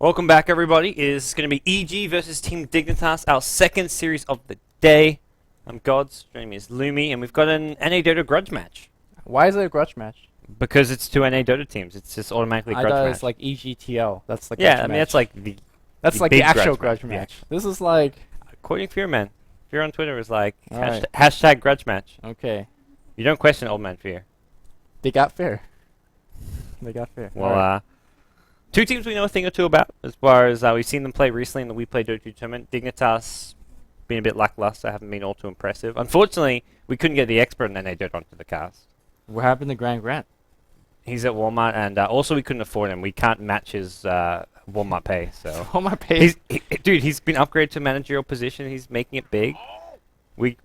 Welcome back, everybody. It is going to be EG versus Team Dignitas, our second series of the day. I'm Gods, joining me is Lumi, and we've got an NADOTA grudge match. Why is it a grudge match? Because it's two NADOTA teams. It's just automatically grudge match. I thought it's like EGTL. That's the grudge yeah, match. I mean, that's like the That's the like the big actual grudge match. match. This is like... According to Fearman, Fear on Twitter was like, Alright. hashtag grudge match. Okay. You don't question Old Man Fear. They got fair. They got fair. Well, Alright. two teams we know a thing or two about, as far as we've seen them play recently in the WePlay Dota 2 tournament. Dignitas been a bit lackluster, haven't been all too impressive. Unfortunately, we couldn't get the expert in NADOTA onto the cast. What happened to Grant? He's at Walmart, and also we couldn't afford him. We can't match his Walmart pay. So Oh my page. dude, he's been upgraded to a managerial position. He's making it big. We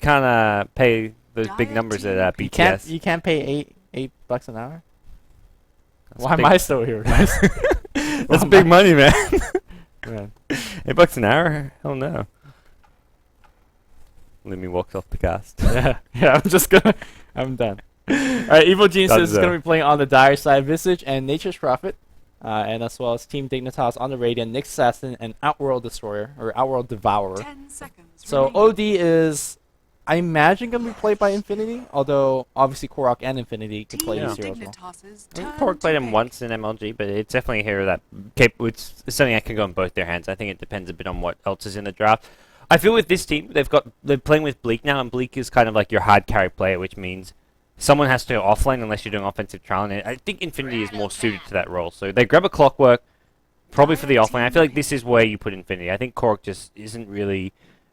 can't pay those big numbers at BTS. You can't pay eight bucks an hour? That's Why big. am I still here? That's big money, man. Man. $8 an hour? Hell no. Lumi walks off the cast. Yeah, I'm done. Alright, Evil Geniuses is going to be playing on the Dire Side, Visage and Nature's Prophet. And as well as Team Dignitas on the Radiant, Nick Assassin, and Outworld Destroyer, or Outworld Devourer. 10 seconds So remaining. OD is, I imagine, going to be played by Infinity, although obviously Korok and Infinity can play Yeah. these heroes well. Dignitas's I think turn Pork to played him pick. once in MLG, but it's definitely a hero that it's something that can go in both their hands. I think it depends a bit on what else is in the draft. I feel with this team, they're playing with Bleak now, and Bleak is kind of like your hard carry player, which means someone has to go offlane unless you're doing offensive trial, and I think Infinity is more suited to that role. So they grab a Clockwork, probably for the offlane. I feel like this is where you put Infinity. I think Korok just isn't really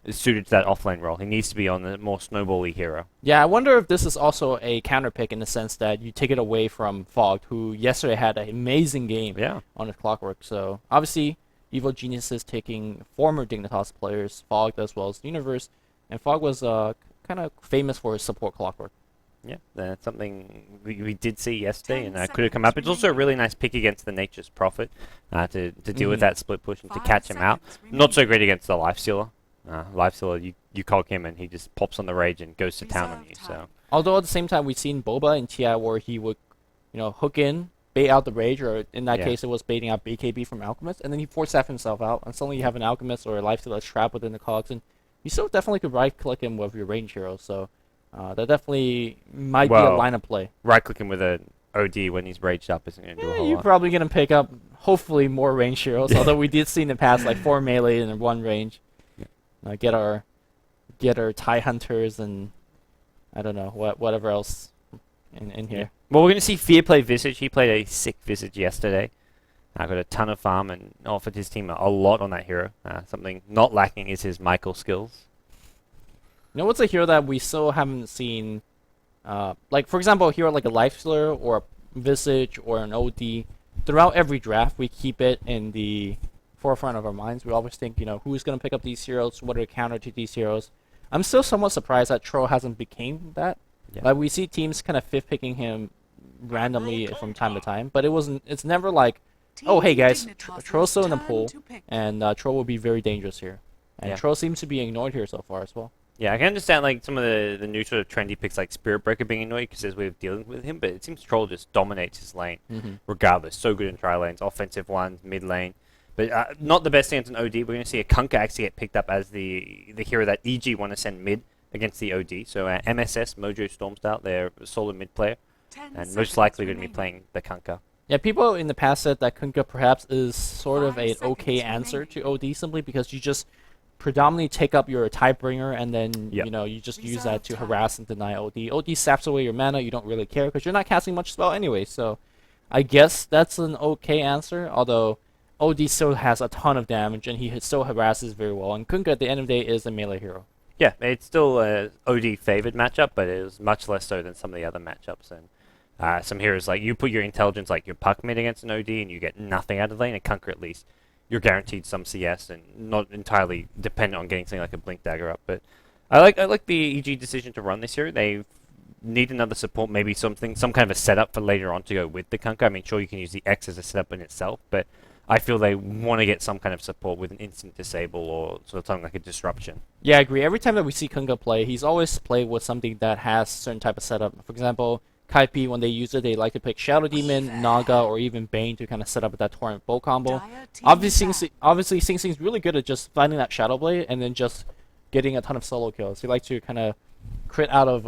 suited to that offlane role. He needs to be on the more snowbally hero. Yeah, I wonder if this is also a counter pick in the sense that you take it away from Fogged, who yesterday had an amazing game Yeah. on his Clockwork. So obviously, Evil Genius is taking former Dignitas players, Fogged as well as Universe, and Fogg was kind of famous for his support Clockwork. Yeah, that's something we did see yesterday, 10 and could have come up. It's also a really nice pick against the Nature's Prophet to deal with that split push and to 5 catch him out. seconds Not so remaining. great against the Lifestealer. Lifestealer, you cog him and he just pops on the rage and goes to town on you. Reserve So time. Although at the same time, we've seen Boba in TI where he would, hook in, bait out the rage, or in that Yeah. case, it was baiting out BKB from Alchemist, and then he force F himself out, and suddenly you have an Alchemist or a Lifestealer that's trapped within the cogs, and you still definitely could right-click him with your range hero, so that definitely might be a Well, line of play. right click him with an OD when he's raged up isn't going to do a whole You're lot. probably going to pick up, hopefully, more range heroes, although we did see in the past, like, 4 melee and 1 range. Get our TIE Hunters and, I don't know, whatever else in here. Well, we're going to see Fear play Visage. He played a sick Visage yesterday. Got a ton of farm and offered his team a lot on that hero. Something not lacking is his Michael skills. You know what's a hero that we still haven't seen? Like, for example, a hero like a Lifestealer or a Visage or an OD. Throughout every draft, we keep it in the forefront of our minds. We always think, who's going to pick up these heroes? What are the counter to these heroes? I'm still somewhat surprised that Tro hasn't became that. Yeah. Like, we see teams kind of fifth picking him randomly from time to time, but it's never like, oh, hey guys, Dignitas's Tro's still in the turn pool, to pick. and Tro will be very dangerous here. And Yeah. Tro seems to be ignored here so far as well. Yeah, I can understand like some of the new sort of trendy picks like Spirit Breaker being annoyed because there's a way of dealing with him, but it seems Troll just dominates his lane regardless. So good in tri lanes, offensive ones, mid lane. But not the best stance in OD. We're going to see a Kunkka actually get picked up as the hero that EG want to send mid against the OD. So MSS, Mojo Stormstout, they're a solid mid player, 10 and seconds most likely going to be remaining. playing the Kunkka. Yeah, people in the past said that Kunkka perhaps is sort of 5 an okay seconds answer to OD simply because you just predominantly take up your Tidebringer and then, Yep. you just use that to Reserve time. harass and deny OD. OD saps away your mana, you don't really care because you're not casting much spell anyway, so I guess that's an okay answer, although OD still has a ton of damage and he still harasses very well, and Kunkka at the end of the day is a melee hero. Yeah, it's still a OD favored matchup, but it is much less so than some of the other matchups. And some heroes like you put your intelligence like your puck mid against an OD and you get nothing out of the lane. A Kunkka at least you're guaranteed some CS and not entirely dependent on getting something like a Blink Dagger up. But I like the EG decision to run this hero. They need another support, maybe some kind of a setup for later on to go with the Kunkka. I mean, sure you can use the X as a setup in itself, but I feel they want to get some kind of support with an instant disable or sort of something like a disruption. Yeah, I agree. Every time that we see Kunkka play, he's always played with something that has certain type of setup. For example, Kaipi, when they use it, they like to pick Shadow Demon, Naga, or even Bane to kind of set up that Torrent Bow combo. Obviously, Sing Sing's really good at just finding that Shadow Blade and then just getting a ton of solo kills. He likes to kind of crit out of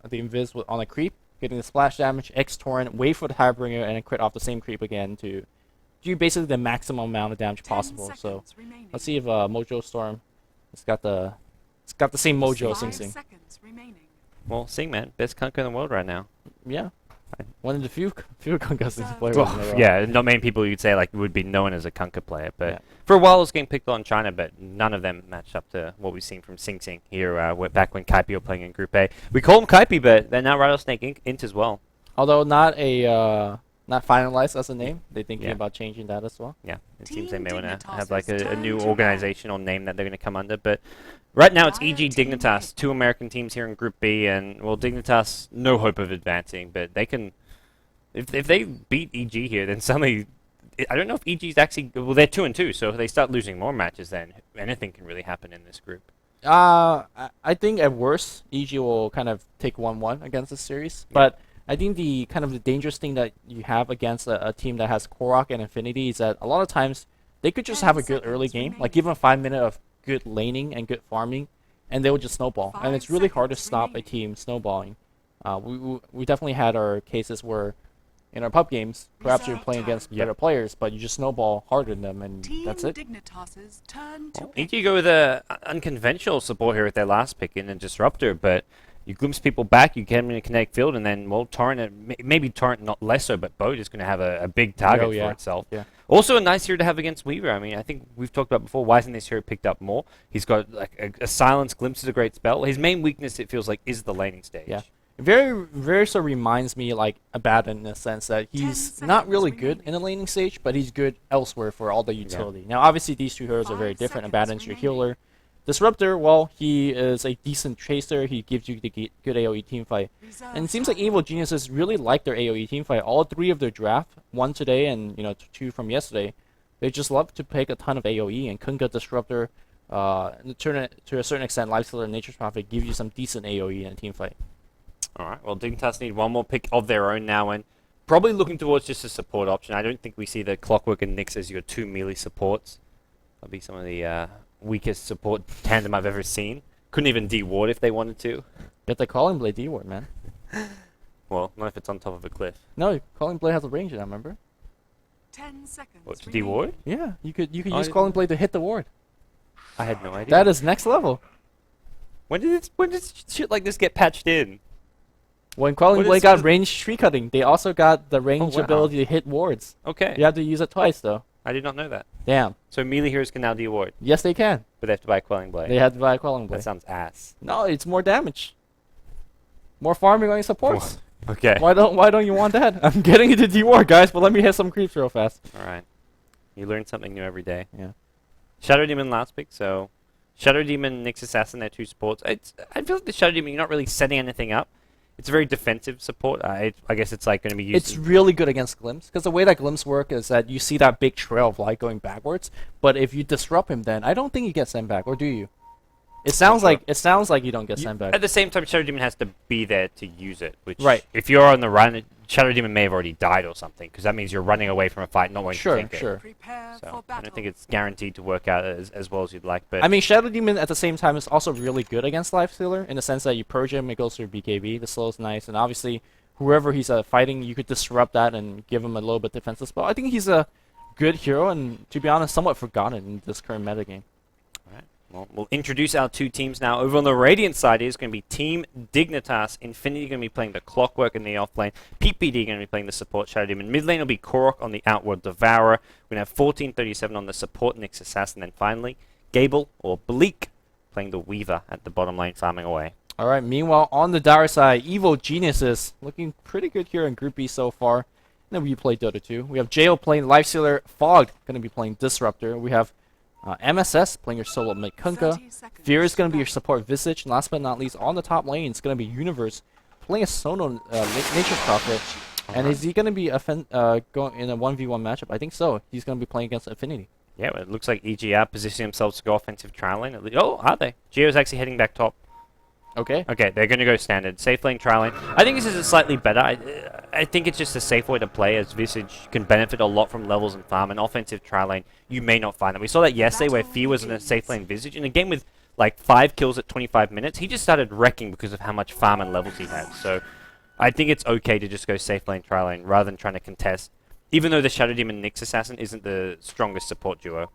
the Invis on a creep, getting the splash damage, X Torrent, wait for the Highbringer, and then crit off the same creep again to do basically the maximum amount of damage possible. So let's see if Mojo Storm it's got the same mojo as Sing Sing. Well, Sing, man, best Kunkka in the world right now. Yeah. One of the few Kunkkas to play Well, with. yeah, not many people you'd say like would be known as a Kunkka player, but Yeah. for a while it was getting picked on China, but none of them matched up to what we've seen from Sing Sing here back when Kaipi were playing in Group A. We call them Kaipi, but they're now Rattlesnake Int as well. Although not finalized as a name, they're thinking Yeah. about changing that as well. Yeah, it Team seems they may want to Dignitas have like has a new turned to organizational name that they're going to come under. But right now it's EG Dignitas, two American teams here in Group B, and well, Dignitas no hope of advancing, but they can. If they beat EG here, then suddenly I don't know if EG's actually they're 2-2, so if they start losing more matches, then anything can really happen in this group. I think at worst, EG will kind of take 1-1 against this series, but I think the kind of the dangerous thing that you have against a team that has Korok and Infinity is that a lot of times they could just have a good early game, like give them 5 minutes of good laning and good farming, and they will just snowball. And it's really hard to stop a team snowballing. We definitely had our cases where in our pub games, perhaps you're playing against better players, but you just snowball harder than them, and that's it. Well, EG go with a unconventional support here with their last pick in a Disruptor, but you glimpse people back, you get them in a Kinetic Field, and then, well, Torrent, maybe Torrent not less so, but Boat is going to have a big target for itself. Yeah. Also a nice hero to have against Weaver. I mean, I think we've talked about before, why isn't this hero picked up more? He's got like a Silence, Glimpse is a great spell. His main weakness, it feels like, is the laning stage. Yeah. Very so reminds me like Abaddon in the sense that he's not really good in the laning stage, but he's good elsewhere for all the utility. Now, obviously, these two heroes are very different. Abaddon's your healer. Disruptor, well, he is a decent chaser. He gives you the good AoE teamfight. And it seems like Evil Geniuses really like their AoE teamfight. All 3 of their draft, 1 today and 2 from yesterday, they just love to pick a ton of AoE. And Kunkka, Disruptor, to a certain extent, Lifestealer and Nature's Prophet give you some decent AoE in a teamfight. All right, well, Dignitas need one more pick of their own now, and probably looking towards just a support option. I don't think we see the Clockwork and Nyx as your 2 melee supports. That'll be some of the weakest support tandem I've ever seen. Couldn't even de-ward if they wanted to. Get the Calling Blade D-ward, man. Well, not if it's on top of a cliff. No, Calling Blade has a range in that, remember? 10 seconds. What, to de-ward? Yeah, you could use Calling Blade to hit the ward. I had no idea. That is next level. When did shit like this get patched in? When Calling Blade got ranged tree cutting, they also got the range ability to hit wards. Okay. You have to use it twice, though. I did not know that. Damn. So melee heroes can now de-ward, Yes, they can. but they have to buy a Quelling Blade. They have to buy a Calling Blade. That sounds ass. No, it's more damage. More farming on your supports. Okay. Why don't you want that? I'm getting into D-ward, guys, but let me hit some creeps real fast. All right. You learn something new every day. Yeah. Shadow Demon last pick, so Shadow Demon, Nyx Assassin, they're 2 supports. I feel like the Shadow Demon, you're not really setting anything up. It's a very defensive support. I guess it's like going to be used. It's really good against Glimpse, because the way that Glimpse work is that you see that big trail of light going backwards, but if you disrupt him, then I don't think you get sent back, or do you? It sounds like you don't get sent back. At the same time, Shadow Demon has to be there to use it. Which, Right. if you're on the run, Shadow Demon may have already died or something, because that means you're running away from a fight, not wanting to take it. Sure. Prepare So for I battle. don't think it's guaranteed to work out as well as you'd like. But I mean, Shadow Demon at the same time is also really good against Lifestealer in the sense that you purge him, it goes through BKB, the slow is nice, and obviously whoever he's fighting, you could disrupt that and give him a little bit defensive spell. I think he's a good hero and, to be honest, somewhat forgotten in this current metagame. well, we'll introduce our 2 teams now. Over on the Radiant side is going to be Team Dignitas. Infinity going to be playing the Clockwork in the off lane. PPD going to be playing the support Shadow Demon. Mid lane will be Korok on the Outward Devourer. We're going to have 1437 on the support Nyx Assassin. Then finally, Gable or Bleak playing the Weaver at the bottom lane, farming away. Alright, meanwhile, on the Dire side, Evil Geniuses looking pretty good here in Group B so far. And then we play Dota 2. We have Jail playing Lifestealer, Fogged going to be playing Disruptor. We have MSS playing your solo mid Kunkka. Fear is going to be your support Visage. And last but not least, on the top lane, it's going to be Universe playing a Sono Nature's Prophet. And is he going to be going in a 1v1 matchup? I think so. He's going to be playing against Infinity. Yeah, well, it looks like EG are positioning themselves to go offensive trial lane. Oh, are they? Geo's actually heading back top. Okay. Okay, they're going to go standard. Safe lane, tri lane. I think this is a slightly better. I think it's just a safe way to play, as Visage can benefit a lot from levels and farm. An offensive tri lane, you may not find that. We saw that yesterday where Fear was in a safe lane Visage. In a game with like 5 kills at 25 minutes, he just started wrecking because of how much farm and levels he had. So I think it's okay to just go safe lane, tri lane, rather than trying to contest. Even though the Shadow Demon Nyx Assassin isn't the strongest support duo.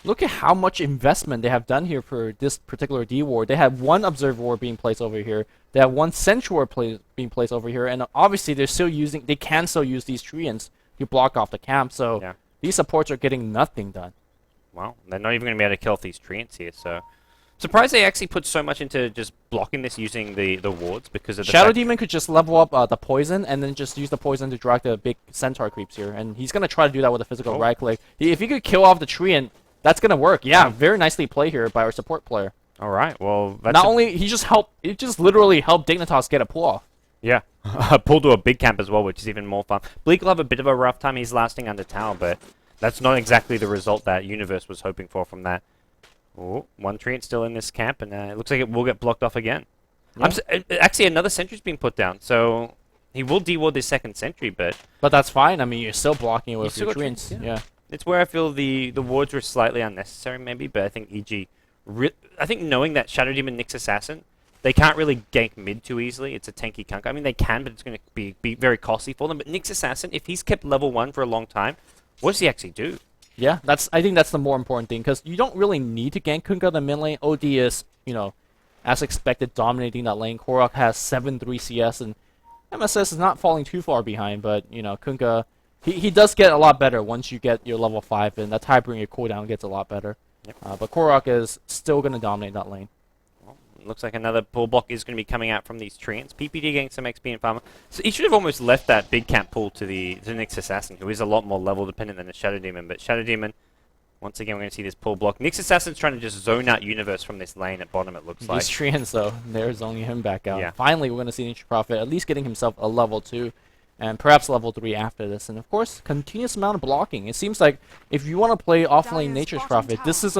Look at how much investment they have done here for this particular D ward. They have one Observer ward being placed over here. They have one Sentry ward being placed over here, and obviously they're still using. They can still use these treants to block off the camp. So Yeah. these supports are getting nothing done. Well, they're not even going to be able to kill off these treants here. So surprised they actually put so much into just blocking this using the wards because of the Shadow fact Demon could just level up the poison and then just use the poison to drag the big Centaur creeps here, and he's gonna try to do that with a physical Oh. right click. If he could kill off the treant, that's gonna work. Yeah, very nicely played here by our support player. All right. Well, that's Not only he just literally helped Dignitas get a pull off. yeah, pull to a big camp as well, which is even more fun. Bleak will have a bit of a rough time. He's lasting under tower, but that's not exactly the result that Universe was hoping for from that. Oh, one treant still in this camp, and it looks like it will get blocked off again. Yeah. Actually, another sentry's been put down, so he will deward this second sentry, but But that's fine. I mean, you're still blocking it You with still your got treants. treants, Yeah. it's where I feel the wards were slightly unnecessary, maybe. But I think EG, I think knowing that Shadow Demon Nyx Assassin, they can't really gank mid too easily. It's a tanky kunk. I mean, they can, but it's going to be very costly for them. But Nyx Assassin, if he's kept level 1 for a long time, what does he actually do? Yeah, I think that's the more important thing, because you don't really need to gank Kunkka the mid lane. OD is, as expected, dominating that lane. Korok has 7-3 CS, and MSS is not falling too far behind, but, Kunkka, he does get a lot better once you get your level 5, and that Tiebreaker cooldown gets a lot better. Yep. But Korok is still going to dominate that lane. Looks like another pull block is going to be coming out from these treants. PPD getting some XP and farmer. So he should have almost left that big camp pull to the Nyx Assassin, who is a lot more level dependent than the Shadow Demon. But Shadow Demon, once again, we're going to see this pull block. Nyx Assassin's trying to just zone out Universe from this lane at bottom, it looks like. These treants, though, there's only him back out. Yeah. Finally, we're going to see Nature Prophet at least getting himself a level 2, and perhaps level 3 after this. And of course, continuous amount of blocking. It seems like if you want to play offlane Nature's Prophet, this is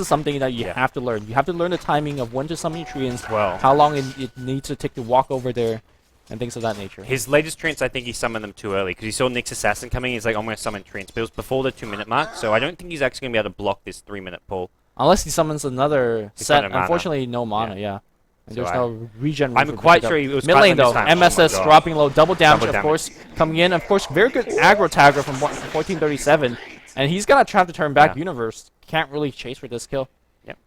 something that you have to learn. You have to learn the timing of when to summon your treants, Well, how long it needs to take to walk over there, and things of that nature. his latest treants, I think he summoned them too early because he saw Nyx Assassin coming. He's like, I'm going to summon treants. But it was before the 2-minute mark, so I don't think he's actually going to be able to block this 3-minute pull. Unless he summons another He's set. got no mana. Unfortunately, no mana, yeah. And So there's no regen. I'm quite sure he was mid lane cut though. this time. MSS Oh my God. dropping low, double damage, Double of damage. course, coming in. Of course, very good aggro tagger from 1437, and he's gonna try to turn back Yeah. Universe. Can't really chase for this kill. Yep.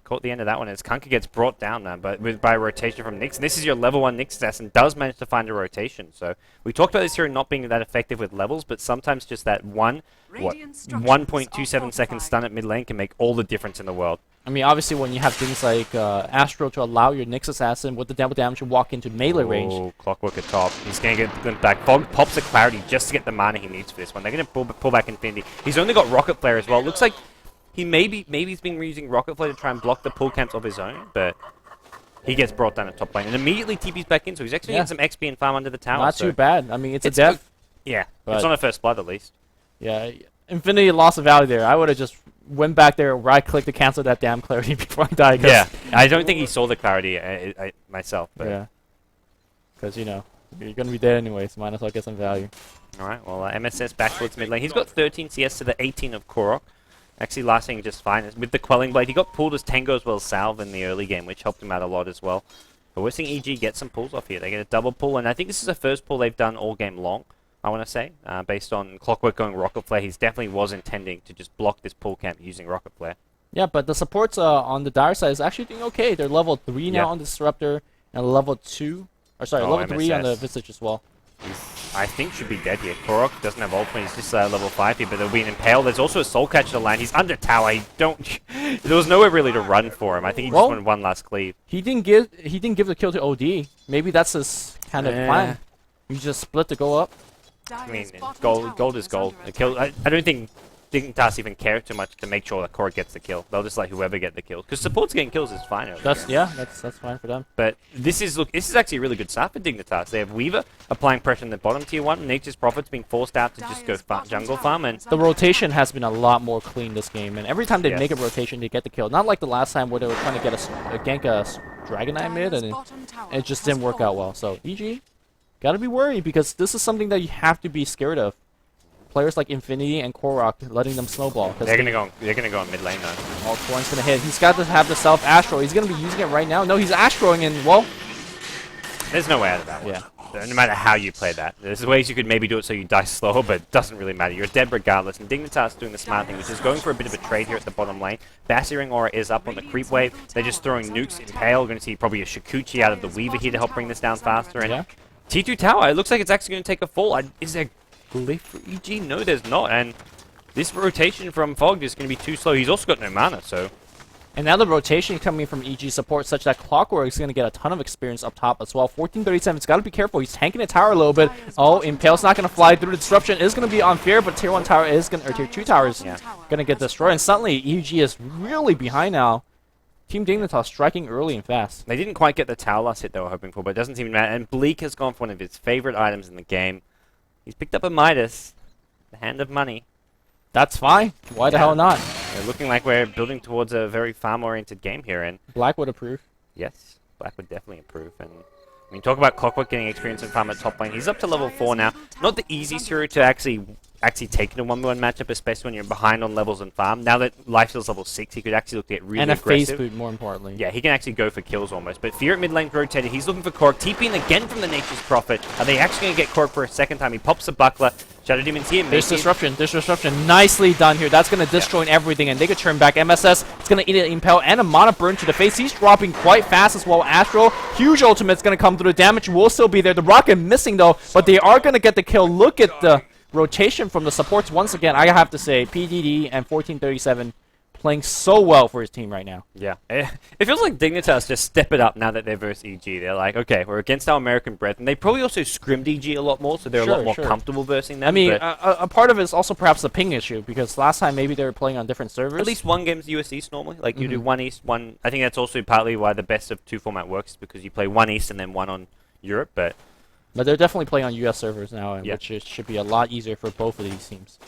Caught the end of that one as Kunkka gets brought down now, but by rotation from Nyx. And this is your level 1 Nyx Assassin, does manage to find a rotation. So we talked about this here not being that effective with levels, but sometimes just that 1.27 second stun at mid lane can make all the difference in the world. I mean, obviously, when you have things like Astro to allow your Nyx Assassin with the double damage to walk into melee range. Oh, Clockwork at top. He's going to get them back. Fog pops the clarity just to get the mana he needs for this one. They're going to pull back Infinity. He's only got Rocket Flare as well. Looks like maybe he's been using Rocket Flare to try and block the pull camps of his own, but he gets brought down at top lane and immediately TP's back in, so he's actually getting some XP and farm under the tower. Not so too bad. I mean, it's a it's death. Yeah, But- it's on a first blood at least. Yeah, Infinity lost a value there. I would have just went back there, right-click to cancel that damn clarity before I die. Yeah, I don't think he saw the clarity myself. But Yeah. Because, you're going to be dead anyway, so might as well get some value. All right, well, MSS back towards mid lane. He's got 13 CS to the 18 of Korok. Actually lasting just fine. With the Quelling Blade, he got pulled as Tango as well as Salve in the early game, which helped him out a lot as well. But we're seeing EG get some pulls off here. They get a double pull, and I think this is the first pull they've done all game long, I want to say. Based on Clockwork going Rocket Flare, he definitely was intending to just block this pull camp using Rocket Flare. Yeah, but the supports on the dire side is actually doing okay. They're level 3 now Yeah. on the Disruptor, and level 2, or sorry, Oh, level 3 on the MSS. Visage as well. I think should be dead here. Korok doesn't have ultimate, he's just level 5 here, but there'll be an Impale. There's also a Soul Catcher to land. He's under tower. There was nowhere really to run for him. I think he just wanted one last cleave. He didn't give the kill to OD. Maybe that's his kind of plan. You just split to go up. I mean, gold is gold. The kill, I don't think Dignitas even care too much to make sure that Korok gets the kill. They'll just let whoever get the kills. Because support's getting kills is fine. That's fine for them. But this is actually a really good start for Dignitas. They have Weaver applying pressure in the bottom tier 1. Nature's Prophet's being forced out to just go jungle farm. And The rotation has been a lot more clean this game, and every time they Yes. make a rotation, they get the kill. Not like the last time where they were trying to get a gank a Dragon Knight mid, and it just didn't work out well. So EG, gotta be worried because this is something that you have to be scared of. Players like Infinity and Korok letting them snowball. they're gonna go in mid lane though. Oh, Torrent's gonna hit. He's got to have the self Astro. He's gonna be using it right now. No, he's Astroing, and well, There's no way out of that one. yeah. No matter how you play that. There's ways you could maybe do it so you die slower, but it doesn't really matter. You're dead regardless. And Dignitas doing the smart thing, which is going for a bit of a trade here at the bottom lane. Bassy Aura is up on the creep wave. They're just throwing nukes. Impale, going to see probably a Shikuchi out of the Weaver here to help bring this down faster. And Yeah. T2 Tower, it looks like it's actually going to take a fall. Is there glyph for EG? No, there's not. And this rotation from Fog is going to be too slow. He's also got no mana, so... And now the rotation coming from EG support such that Clockwork is going to get a ton of experience up top as well. 1437's got to be careful. He's tanking the tower a little bit. Oh, Impale's not going to fly through. The disruption is going to be unfair, but tier 1 tower is going to, or tier 2 tower is going to get destroyed. And suddenly EG is really behind now. Team Dignitas striking early and fast. They didn't quite get the tower last hit they were hoping for, but it doesn't seem to matter. And Bleak has gone for one of his favorite items in the game. He's picked up a Midas, the hand of money. That's fine. Why the hell not? It's looking like we're building towards a very farm-oriented game here, and Black would approve. yes, Black would definitely improve. And I mean, talk about Clockwork getting experience in farm at top lane. He's up to level 4 now. Not the easiest hero to actually take in a 1v1 matchup, especially when you're behind on levels in farm. Now that Lifesteal's level 6, he could actually look to get really And a phase aggressive. boot, more importantly. Yeah, he can actually go for kills almost. But Fear at mid lane rotated. He's looking for Korok. TPing again from the Nature's Prophet. Are they actually going to get Korok for a second time? He pops the buckler. Shadow Demon's here. There's disruption. There's disruption. Nicely done here. That's going to destroy everything, and they could turn back. MSS, it's going to eat an Impel and a Mana Burn to the face. He's dropping quite fast as well. Astro, huge ultimate's going to come through. The damage will still be there. The rocket missing, though, but they are going to get the kill. Look at the rotation from the supports once again. I have to say, PDD and 1437 playing so well for his team right now. Yeah. It feels like Dignitas just step it up now that they're versus EG. They're like, okay, we're against our American brethren. They probably also scrimmed EG a lot more, so they're a lot more comfortable versing them. I mean, but a part of it is also perhaps the ping issue, because last time maybe they were playing on different servers. at least one game's US East normally. Like, you do one East, one... I think that's also partly why the best of 2 format works, because you play one East and then one on Europe, but... But they're definitely playing on US servers now, Yeah. which should be a lot easier for both of these teams.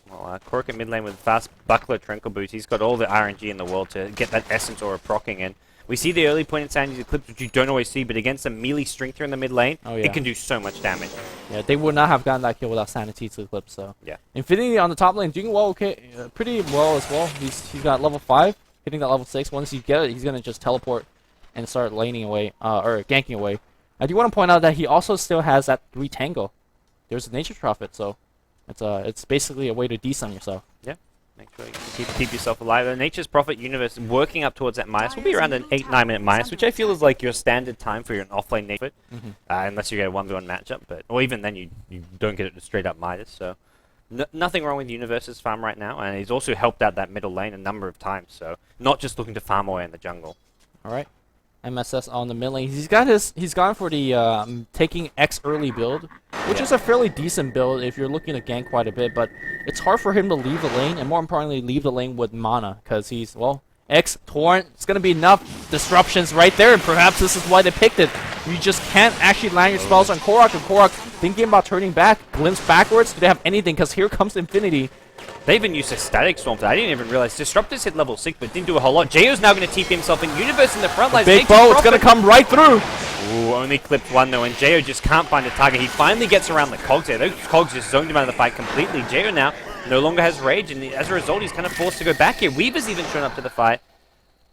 Well, Korok at mid lane with fast buckler Tranquil boost. He's got all the RNG in the world to get that Essence Aura proccing in. We see the early point Insanity's Eclipse, which you don't always see, but against a melee strength here in the mid lane, it can do so much damage. Yeah, they would not have gotten that kill without Sanity's Eclipse, so. Yeah. Infinity on the top lane doing well, pretty well as well. He's got level 5, hitting that level 6. Once you get it, he's going to just teleport and start laning away, or ganking away. I do want to point out that he also still has that 3 Tango. There's a Nature's Prophet, so it's basically a way to de-stun yourself. Yeah, make sure you keep yourself alive. The Nature's Prophet universe working up towards that minus will be around an 8-9 minute minus, which I feel is like your standard time for your offlane Nature, unless you get a 1v1 matchup. Or even then you don't get it to straight up Midas. So nothing wrong with Universe's farm right now, and he's also helped out that middle lane a number of times. So not just looking to farm away in the jungle. All right. MSS on the mid lane. He's gone for the taking X early build, which is a fairly decent build if you're looking to gank quite a bit, but it's hard for him to leave the lane, and more importantly, leave the lane with mana, because he's, well, X Torrent. It's going to be enough disruptions right there, and perhaps this is why they picked it. You just can't actually land your spells on Korok, and Korok thinking about turning back, glimpse backwards. Do they have anything? Because here comes Infinity. They even used a Static Storm. I didn't even realize. Disruptors hit level 6, but didn't do a whole lot. Jayo's now going to TP himself in. Universe in the front line. Big bow, it's going to come right through. Ooh, only clipped one though, and Jayo just can't find a target. He finally gets around the cogs there. Those cogs just zoned him out of the fight completely. Jayo now no longer has rage, and as a result, he's kind of forced to go back here. Weaver's even shown up to the fight.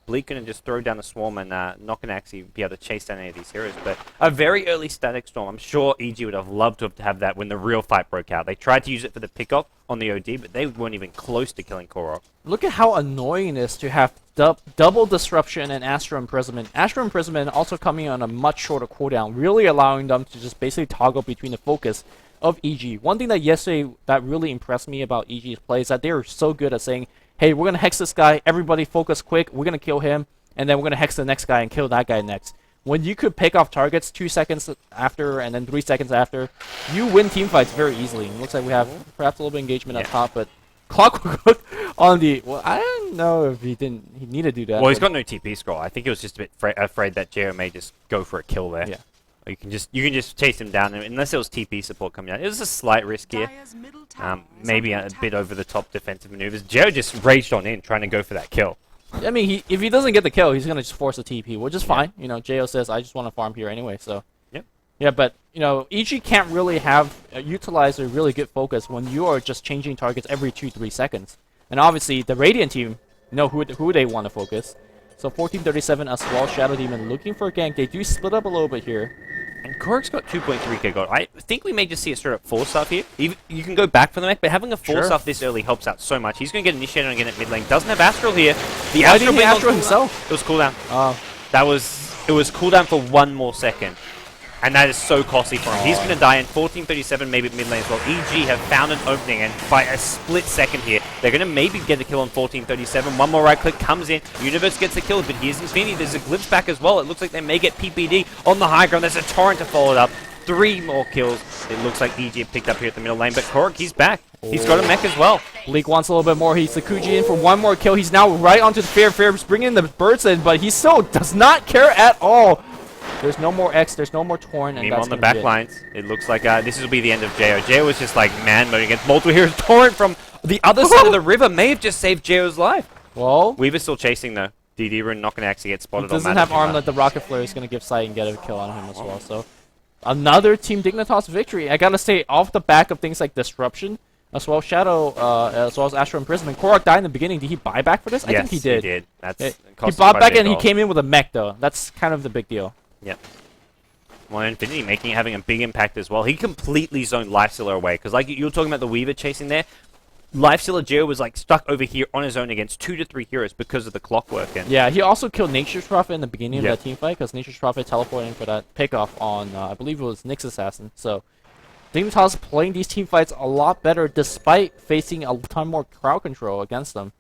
Bleak going to just throw down the swarm and not going to actually be able to chase down any of these heroes. But a very early Static Storm. I'm sure EG would have loved to have that when the real fight broke out. They tried to use it for the pickoff on the OD, but they weren't even close to killing Korok. Look at how annoying it is to have double disruption and Astro Imprisonment. Astro Imprisonment also coming on a much shorter cooldown, really allowing them to just basically toggle between the focus of EG. One thing that yesterday that really impressed me about EG's play is that they were so good at saying, hey, we're going to hex this guy, everybody focus quick, we're going to kill him, and then we're going to hex the next guy and kill that guy next. When you could pick off targets 2 seconds after and then 3 seconds after, you win team fights very easily. It looks like we have perhaps a little bit of engagement up top, but Clockwork Hook on the... Well, I don't know if he need to do that. Well, he's got no TP scroll. I think he was just a bit afraid that JO may just go for a kill there. Yeah. Or you can just chase him down, unless there was TP support coming out. It was a slight risk here. Dire's middle tower is Maybe under a attack. bit over the top defensive maneuvers. JO just raged on in, trying to go for that kill. I mean, if he doesn't get the kill, he's gonna just force a TP, which is fine. You know, Jo says, I just want to farm here anyway, so. Yep. Yeah, but, you know, EG can't really utilize a really good focus when you are just changing targets every 2-3 seconds. And obviously, the Radiant team know who they want to focus. So 1437 as well, Shadow Demon looking for a gank. They do split up a little bit here. And Korok's got 2.3k gold. I think we may just see a straight up 4-staff here. You can go back for the mech, but having a 4-staff this early helps out so much. He's going to get initiated again at mid lane. Doesn't have Astral here. The Why Astral didn't he being on Astral cooldown- himself? It was cooldown. Oh. It was cooldown for 1 more second. And that is so costly for him. He's going to die in 1437, maybe at mid lane as well. EG have found an opening, and by a split second here, they're going to maybe get a kill on 1437. One more right click comes in. Universe gets the kill, but here's Infinity. There's a glimpse back as well. It looks like they may get PPD on the high ground. There's a torrent to follow it up. 3 more kills. It looks like EG have picked up here at the middle lane, but Korok, he's back. He's got a mech as well. Bleak wants a little bit more. He's Sakuji in for 1 more kill. He's now right onto the Fair. Fair's bringing the birds in, but he still does not care at all. There's no more X, there's no more Torn, and Him that's on the gonna back be it. lines. It looks like this will be the end of JO. JO was just like man mode against multiple heroes. Torrent from the other side of the river may have just saved JO's life. Well, Weaver's still chasing though. DD Rune not going to actually get he spotted on doesn't Mana have arm Tumor. that the Rocket Flare is going to give sight and get a kill on him as well. So, another Team Dignitas victory. I gotta say, off the back of things like Disruption, as well as Shadow, as well as Astral Imprisonment. Korok died in the beginning. Did he buy back for this? I Yes, think he did. He did. That's He cost bought quite a back bit and he of came in with a mech though. That's kind of the big deal. Yep. Well, Infinity having a big impact as well. He completely zoned Lifestealer away because, like you were talking about the Weaver chasing there, Lifestealer Geo was like stuck over here on his own against 2 to 3 heroes because of the clockwork. And Yeah, he also killed Nature's Prophet in the beginning Yep. of that team fight because Nature's Prophet teleporting for that pickoff on, I believe it was Nyx Assassin. So, Dignitas playing these team fights a lot better despite facing a ton more crowd control against them.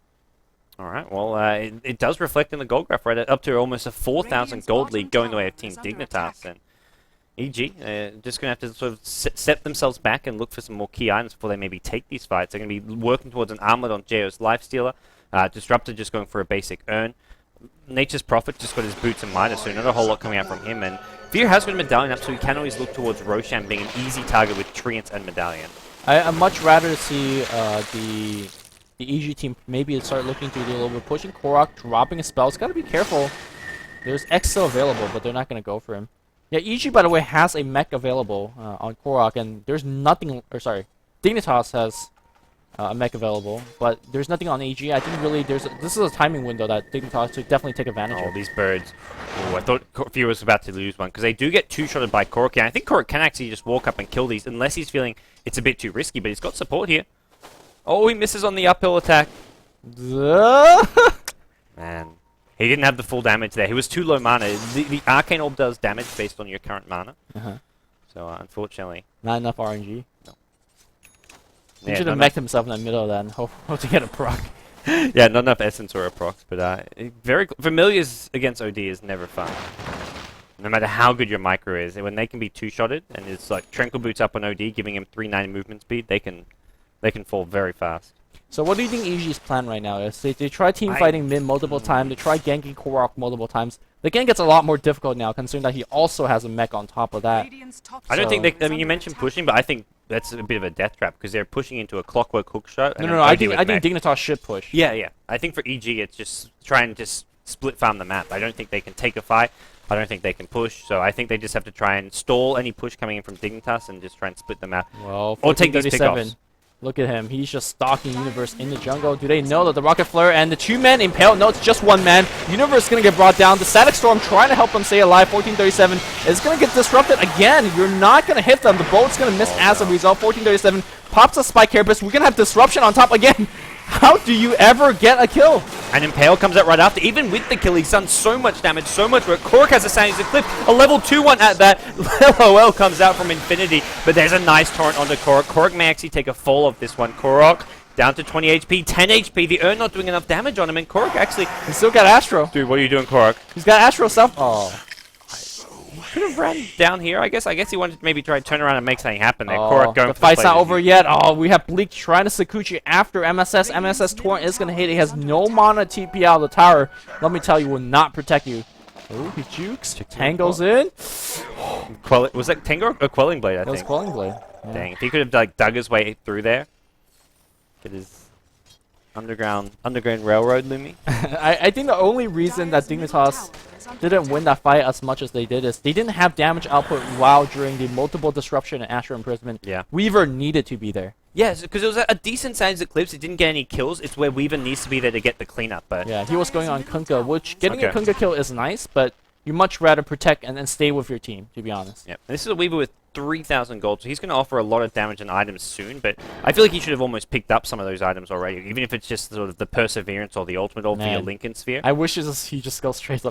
all right, well, it does reflect in the gold graph, right? Up to almost a 4,000 gold lead going the way of Team Dignitas. And EG just going to have to sort of set themselves back and look for some more key items before they maybe take these fights. They're going to be working towards an armlet on JO's Lifestealer. Disruptor just going for a basic earn. Nature's Prophet just got his boots and mitre, so not a whole lot coming out from him. And Fear has got a Medallion up, so he can always look towards Roshan being an easy target with Treants and Medallion. I'd much rather see the EG team maybe start looking to do a little bit of pushing. Korok dropping a spell. It's got to be careful. There's X still available, but they're not going to go for him. Yeah, EG, by the way, has a mech available on Korok, and there's nothing... Or, sorry, Dignitas has a mech available, but there's nothing on EG. I think really this is a timing window that Dignitas should definitely take advantage Oh, of. these birds. Oh, I thought Fear was about to lose one, because they do get two-shotted by Korok. And I think Korok can actually just walk up and kill these, unless he's feeling it's a bit too risky, but he's got support here. Oh, he misses on the uphill attack. Man. He didn't have the full damage there. He was too low mana. The Arcane Orb does damage based on your current mana. So, unfortunately... Not enough RNG. No. He Yeah, should not have mech'd himself in the middle of that and hope to get a proc. yeah, not enough Essence or a procs, but Familiars against OD is never fun. No matter how good your micro is, when they can be two-shotted, and it's like Tranquil Boots up on OD, giving him 390 movement speed, they can fall very fast. So what do you think EG's plan right now is? They try team fighting mid multiple times, they try ganking Korok multiple times. The gank gets a lot more difficult now, considering that he also has a mech on top of that. I don't think So- they... I mean, you mentioned pushing, but I think that's a bit of a death trap, because they're pushing into a Clockwork hook shot. And No, an I OD think with mech. Dignitas should push. Yeah. I think for EG, it's just try and just split farm the map. I don't think they can take a fight. I don't think they can push. So I think they just have to try and stall any push coming in from Dignitas and just try and split the map. Well, Or take these 1437. pickoffs. Look at him. He's just stalking Universe in the jungle. Do they know that the Rocket Flare and the 2-man impale? No, it's just 1 man. Universe is going to get brought down. The Static Storm trying to help them stay alive. 1437 is going to get disrupted again. You're not going to hit them. The bolt's going to miss as a result. 1437 pops a Spike Carapace. We're going to have disruption on top again. How do you ever get a kill? And Impale comes out right after. Even with the kill, he's done so much damage, so much work. Korok has a Sandy's Eclipse. A level 2-1 at that. LOL comes out from Infinity. But there's a nice torrent onto Korok. Korok may actually take a fall of this one. Korok down to 20 HP, 10 HP. The Urn not doing enough damage on him. And Korok actually... He's still got Astro. Dude, what are you doing, Korok? He's got Astro self. Oh. Could have ran down here, I guess. I guess he wanted to maybe try to turn around and make something happen there. Oh, Korok going the for fight's play not that over he- yet. Oh, we have Bleak trying to Sakuchi after MSS. MSS Torrent is going to hit. He has no mana TP out of the tower. Let me tell you, will not protect you. Oh, he jukes. Tangles in. Was that Tango or Quelling Blade, I That was think? Quelling Blade. Yeah. Dang, if he could have like dug his way through there. Get his underground railroad Lumi. I think the only reason that Dignitas didn't win that fight as much as they did is they didn't have damage output while during the multiple disruption and Astro imprisonment. Yeah. Weaver needed to be there. Yes, because it was a decent sized eclipse. It didn't get any kills. It's where Weaver needs to be there to get the cleanup. But Yeah, he was going on Kunkka, which getting a Okay. Kunkka kill is nice, but you much rather protect and then stay with your team, to be honest. yeah, and this is a Weaver with 3,000 gold, so he's going to offer a lot of damage and items soon. But I feel like he should have almost picked up some of those items already, even if it's just sort of the Perseverance or the Ultimate Orb for your Man. Lincoln Sphere. I wish he just goes straight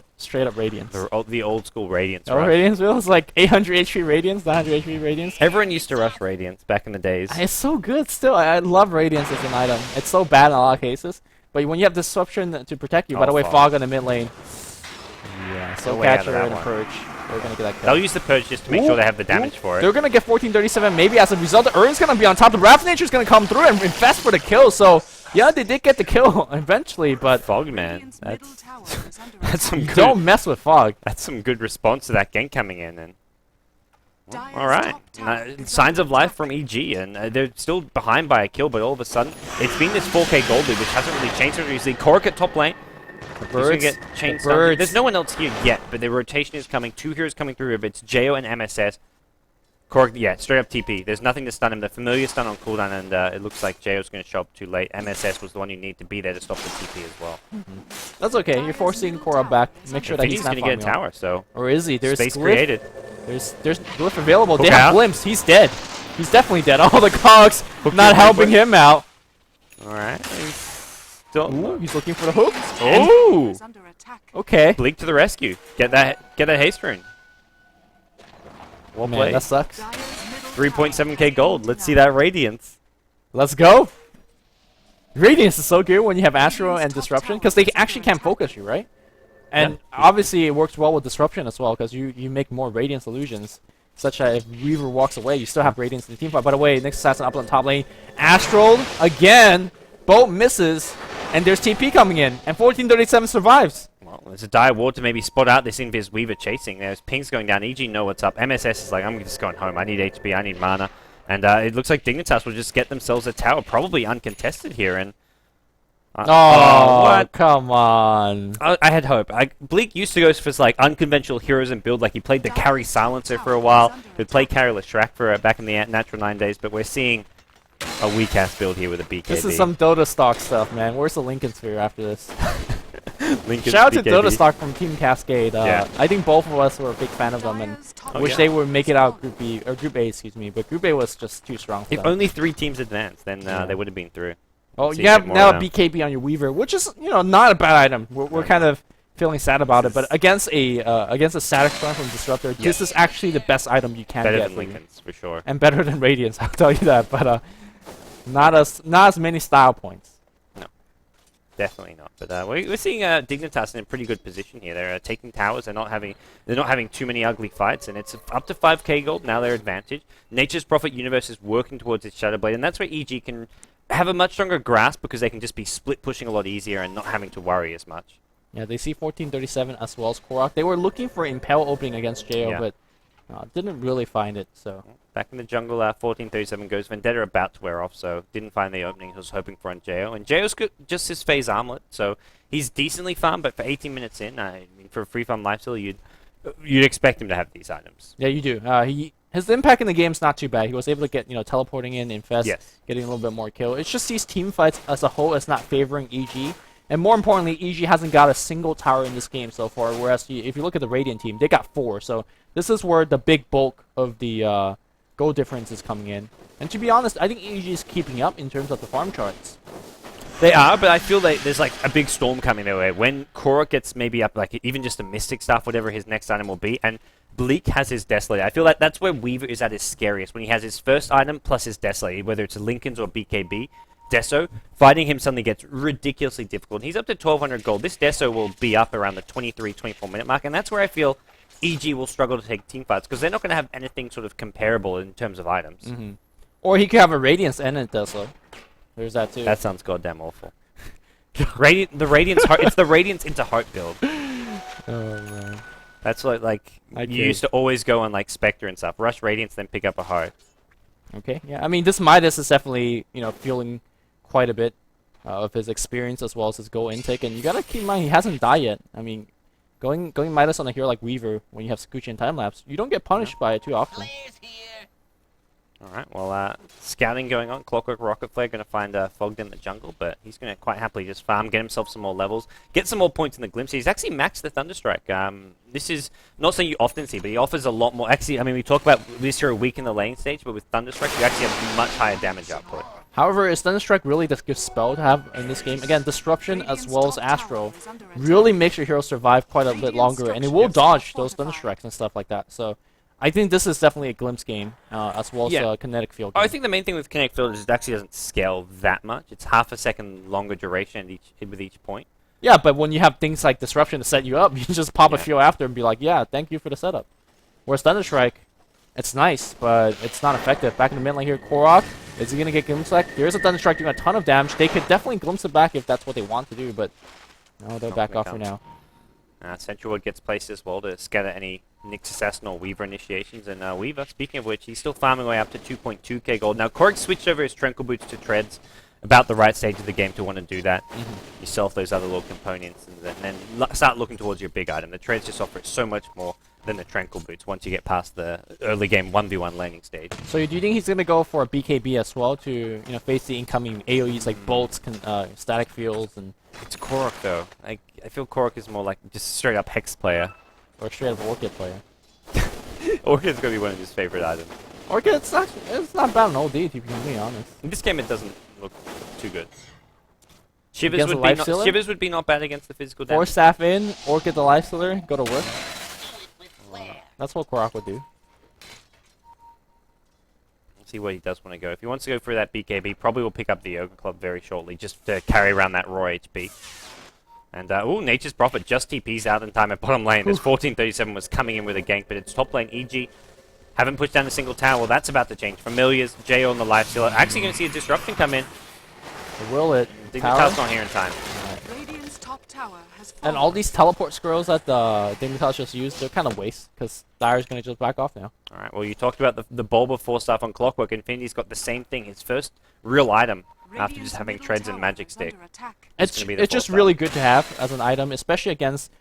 up Radiance. The old school Radiance. Oh, rush. Radiance feels like 800 HP Radiance, 900 HP Radiance. Everyone used to rush Radiance back in the days. It's so good still. I love Radiance as an item. It's so bad in a lot of cases. But when you have Disruption to protect you, by Oh, the way, Fog. Fog on the mid lane. Yeah, No so way out of Catcher that and one. Purge. They're going to get that kill. They'll use the Purge just to make sure they have the damage for it. They're going to get 1437. Maybe as a result, the Urian's going to be on top. The Wrath Nature's going to come through and infest for the kill. So, yeah, they did get the kill eventually, but Fog, man. Radiant's middle That's, tower is under that's some attack. good. don't mess with Fog. That's some good response to that gank coming in. And Dire's all right, top tower is signs under of life attack. from EG, and they're still behind by a kill. But all of a sudden, it's been this 4K gold lead, which hasn't really changed. So you see Korok at top lane. The He's gonna birds. get chain the stunned. birds. There's no one else here yet, but the rotation is coming. Two heroes coming through. If it's Jo and MSS, Korok, yeah, straight up TP. There's nothing to stun him. The familiar stun on cooldown, and it looks like Jo's going to show up too late. MSS was the one you need to be there to stop the TP as well. That's okay. You're forcing Korra back. Make sure I that think he's he's not going to get a farming tower, so up. Or is he? There's space glyph. created. There's glyph available. They Hook have out. glimpse. He's dead. He's definitely dead. All the cogs Hook not in, helping hook in. him out. All right. Still, Ooh, he's looking for the hook. Ooh. Is under attack. Okay. Bleak to the rescue. Get that haste rune. Well Man, played. that sucks. Dire's middle 3.7k gold. Let's see that radiance. Let's go. Radiance is so good when you have Astro and Disruption, because they actually can't focus you, right? And Yeah. obviously it works well with Disruption as well, because you make more Radiance illusions, such that if Weaver walks away, you still have Radiance in the team fight. By the way, next assassin up on top lane. Astral, again, both misses, and there's TP coming in, and 1437 survives. Well, there's a dire ward to maybe spot out this Invis Weaver chasing. There's pings going down. EG know what's up. MSS is like, I'm just going home. I need HP. I need mana. And it looks like Dignitas will just get themselves a tower, probably uncontested here. And Oh, what? come on. I had hope. Bleak used to go for like unconventional heroes and build. Like he played the carry silencer for a while. He'd play carryless Shrek for back in the natural 9 days. But we're seeing a weak ass build here with a BKB. This is some Dota stock stuff, man. Where's the Lincoln Sphere after this? Lincoln's Shout out to BKB. Dota stock from Team Cascade. Yeah. I think both of us were a big fan of them, and Dire's top Oh, wish yeah. they would make it out Group B or Group A, excuse me. But Group A was just too strong for If them. only 3 teams advanced, then Yeah. they would have been through. Oh, so you you have get more now a now. BKB on your Weaver, which is not a bad item. We're kind of feeling sad about it, but against a Static Storm from Disruptor, Yes. this is actually the best item you can Better get than for you. Lincoln's, for sure. And better than Radiance, I'll tell you that. But not as many style points. Definitely not. But we're seeing Dignitas in a pretty good position here. They're taking towers. They're not having too many ugly fights, and it's up to 5k gold now. Their advantage. Nature's Prophet Universe is working towards its Shadow Blade, and that's where EG can have a much stronger grasp because they can just be split pushing a lot easier and not having to worry as much. Yeah, they see 1437 as well as Korok. They were looking for Impel opening against JO, Yeah. but didn't really find it. So Back in the jungle, 1437 goes. Vendetta about to wear off, so didn't find the opening he was hoping for on Jo. And Jo's got just his phase armlet, so he's decently farmed, but for 18 minutes in, I mean, for a free farm lifesteal, you'd expect him to have these items. yeah, you do. His impact in the game's not too bad. He was able to get teleporting in, infest, Yes. getting a little bit more kill. It's just these team fights as a whole is not favoring EG. And more importantly, EG hasn't got a single tower in this game so far, whereas if you look at the Radiant team, they got 4. So this is where the big bulk of the goal difference is coming in. And to be honest, I think EG is keeping up in terms of the farm charts. They are, but I feel like there's like a big storm coming their way. When Korok gets maybe up, like even just a Mystic Staff, whatever his next item will be, and Bleak has his Desolator. I feel like that's where Weaver is at his scariest, when he has his first item plus his Desolator, whether it's a Lincoln's or BKB. Deso, fighting him suddenly gets ridiculously difficult. He's up to 1200 gold. This Deso will be up around the 23, 24 minute mark, and that's where I feel EG will struggle to take team fights because they're not going to have anything sort of comparable in terms of items. Mm-hmm. Or he could have a Radiance and a Tesla. There's that too. That sounds goddamn awful. Radiant, the Radiance heart, it's the Radiance into heart build. Oh man. That's like Okay. you used to always go on like Spectre and stuff. Rush Radiance, then pick up a heart. Okay. Yeah. I mean, this Midas is definitely feeling quite a bit of his experience as well as his goal intake, and you gotta keep in mind he hasn't died yet. I mean, going Midas on a hero like Weaver when you have Sakuchi and time lapse, you don't get punished by it too often. Alright, well, scouting going on. Clockwork Rocket Flare going to find Fogged in the jungle, but he's going to quite happily just farm, get himself some more levels, get some more points in the Glimpse. He's actually maxed the Thunderstrike. This is not something you often see, but he offers a lot more. Actually, I mean, we talk about this hero weak in the lane stage, but with Thunderstrike, you actually have much higher damage output. However, is Thunderstrike really the good spell to have in this game? Again, Disruption as well as Astro really makes your hero survive quite a bit longer, and it will dodge those Thunderstrikes and stuff like that. So I think this is definitely a Glimpse game, as well as a Kinetic Field game. I think the main thing with Kinetic Field is it actually doesn't scale that much. It's half a second longer duration with each point. Yeah, but when you have things like Disruption to set you up, you can just pop a few after and be like, yeah, thank you for the setup. Whereas Thunderstrike, it's nice, but it's not effective. Back in the mid lane here, Korok, is he going to get Glimpse back? There is a Thunderstrike doing a ton of damage. They could definitely Glimpse it back if that's what they want to do, but no, they'll back off for now. Central Ward gets placed as well to scatter any Nyx Assassin or Weaver initiations. And Weaver, speaking of which, he's still farming away up to 2.2k gold. Now, Korg switched over his Tranquil Boots to Treads. About the right stage of the game to want to do that. You sell off those other little components and then start looking towards your big item. The Treads just offer so much more than the Tranquil Boots once you get past the early game 1v1 laning stage. So do you think he's going to go for a BKB as well to face the incoming AoEs like bolts, static fields, and... It's Korok though. I feel Korok is more like just straight up Hex player. Or straight up Orchid player. Orchid's going to be one of his favorite items. Orchid, it's not bad in OD, to be completely honest. In this game it doesn't look too good. Against the Life Stealer? Shivers would be not bad against the physical damage. 4 staff in, Orchid the Life Stealer, go to work. That's what Korok would do. Let's see where he does want to go. If he wants to go for that BKB, probably will pick up the Yoga Club very shortly, just to carry around that raw HP. And, Nature's Prophet just TPs out in time at bottom lane. This 1437 was coming in with a gank, but it's top lane EG. Haven't pushed down a single tower. Well, that's about to change. Familiars, Jo on the Life Stealer. Actually going to see a Disruption come in. Will it? Dignitas not here in time. Radiant's top tower has And fallen. all these teleport scrolls that the Dignitas just used, they're kind of waste, because Dire's going to just back off now. Alright, well, you talked about the bulb of 4 stuff on Clockwork. Infinity's got the same thing. His first real item after just Radiant's having middle Treads and tower Magic is Stick. under attack. It's gonna be the just full really good to have as an item, especially against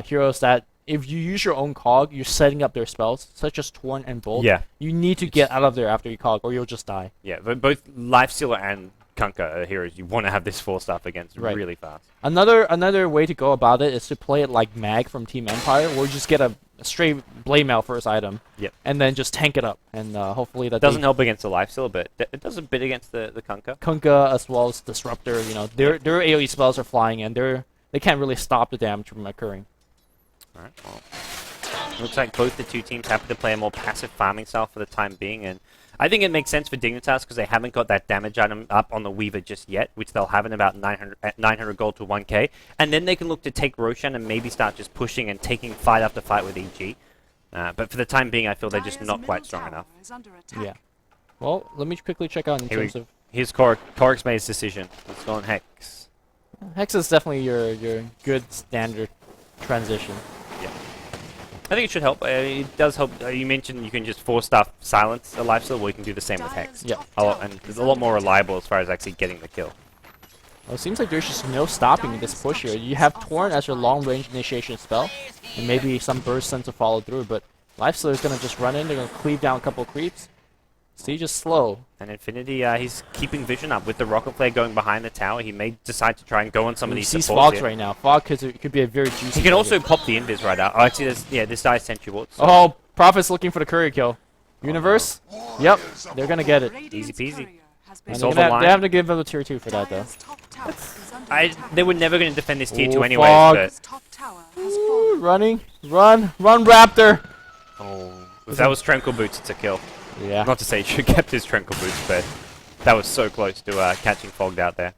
heroes that if you use your own cog, you're setting up their spells, such as Torn and Bolt. Yeah. You need to get out of there after you cog, or you'll just die. Yeah, but both Life Stealer and Kunkka are heroes you want to have this 4 stuff against really fast. Another way to go about it is to play it like Mag from Team Empire, where you just get a straight Blade Mail first item. Yep. And then just tank it up, and hopefully that It doesn't help against the Life Stealer, but it does a bit against the Kunkka. Kunkka as well as Disruptor. Their AoE spells are flying, and they can't really stop the damage from occurring. Alright, well, looks like both the two teams happy to play a more passive farming style for the time being, and I think it makes sense for Dignitas because they haven't got that damage item up on the Weaver just yet, which they'll have in about 900 gold to 1k, and then they can look to take Roshan and maybe start just pushing and taking fight after fight with EG. But for the time being, I feel they're just Dire's not quite middle strong tower enough. is under attack. Yeah. Well, let me quickly check out in terms of... Here's Korok's made his decision. Let's go on Hex. Hex is definitely your good standard transition. I think it should help. It does help. You mentioned you can just 4-star silence a Life Stealer, well, you can do the same with Hex. Dire's Yeah. top A lot, tower and is it's a lot under more attack. reliable as far as actually getting the kill. Well, it seems like there's just no stopping this push here. You have Torn as your long-range initiation spell, and maybe some burst sent to follow through, but Life Stealer's gonna just run in, they're gonna cleave down a couple of creeps. Siege is slow. And Infinity, he's keeping vision up with the Rocket Flare going behind the tower. He may decide to try and go on some of He these sees supports Fogs here. right now. Fog could be a very juicy He can also target. pop the invis right out. Oh, actually, this die Sentry Ward. So Oh, Prophet's looking for the courier kill. Universe? Yep, they're gonna get it. Radiant's Easy peasy. courier has been And It's they're all gonna the have, they line. have to give him a tier 2 for that, though. Dire's top tower is under attack. they were never going to defend this tier 2 Ooh, anyways, Fog. but... Dire's top tower has Ooh, fallen. running. Run, Raptor! Oh, if that was Tranquil Boots, it's a kill. Yeah. Not to say he should have kept his Tranquil Boots, but that was so close to catching Fogged out there.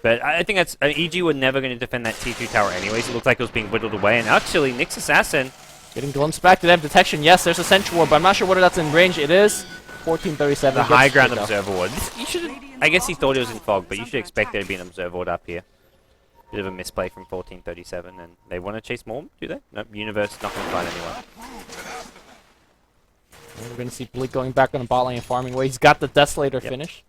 But I think that's... EG were never going to defend that T2 tower anyways. It looked like it was being whittled away. And actually, Nyx Assassin Getting glimpsed back. Do they have detection? Yes, there's a Sentry Ward, but I'm not sure whether that's in range. It is. 1437. The gets high ground picked up. observer ward. You should. I guess he thought it was in fog, but you should expect there to be an observer ward up here. Bit of a misplay from 1437, and they want to chase more, do they? Nope, Universe not going to find anyone. We're going to see Bleak going back on the bot lane and farming away. He's got the Desolator finish.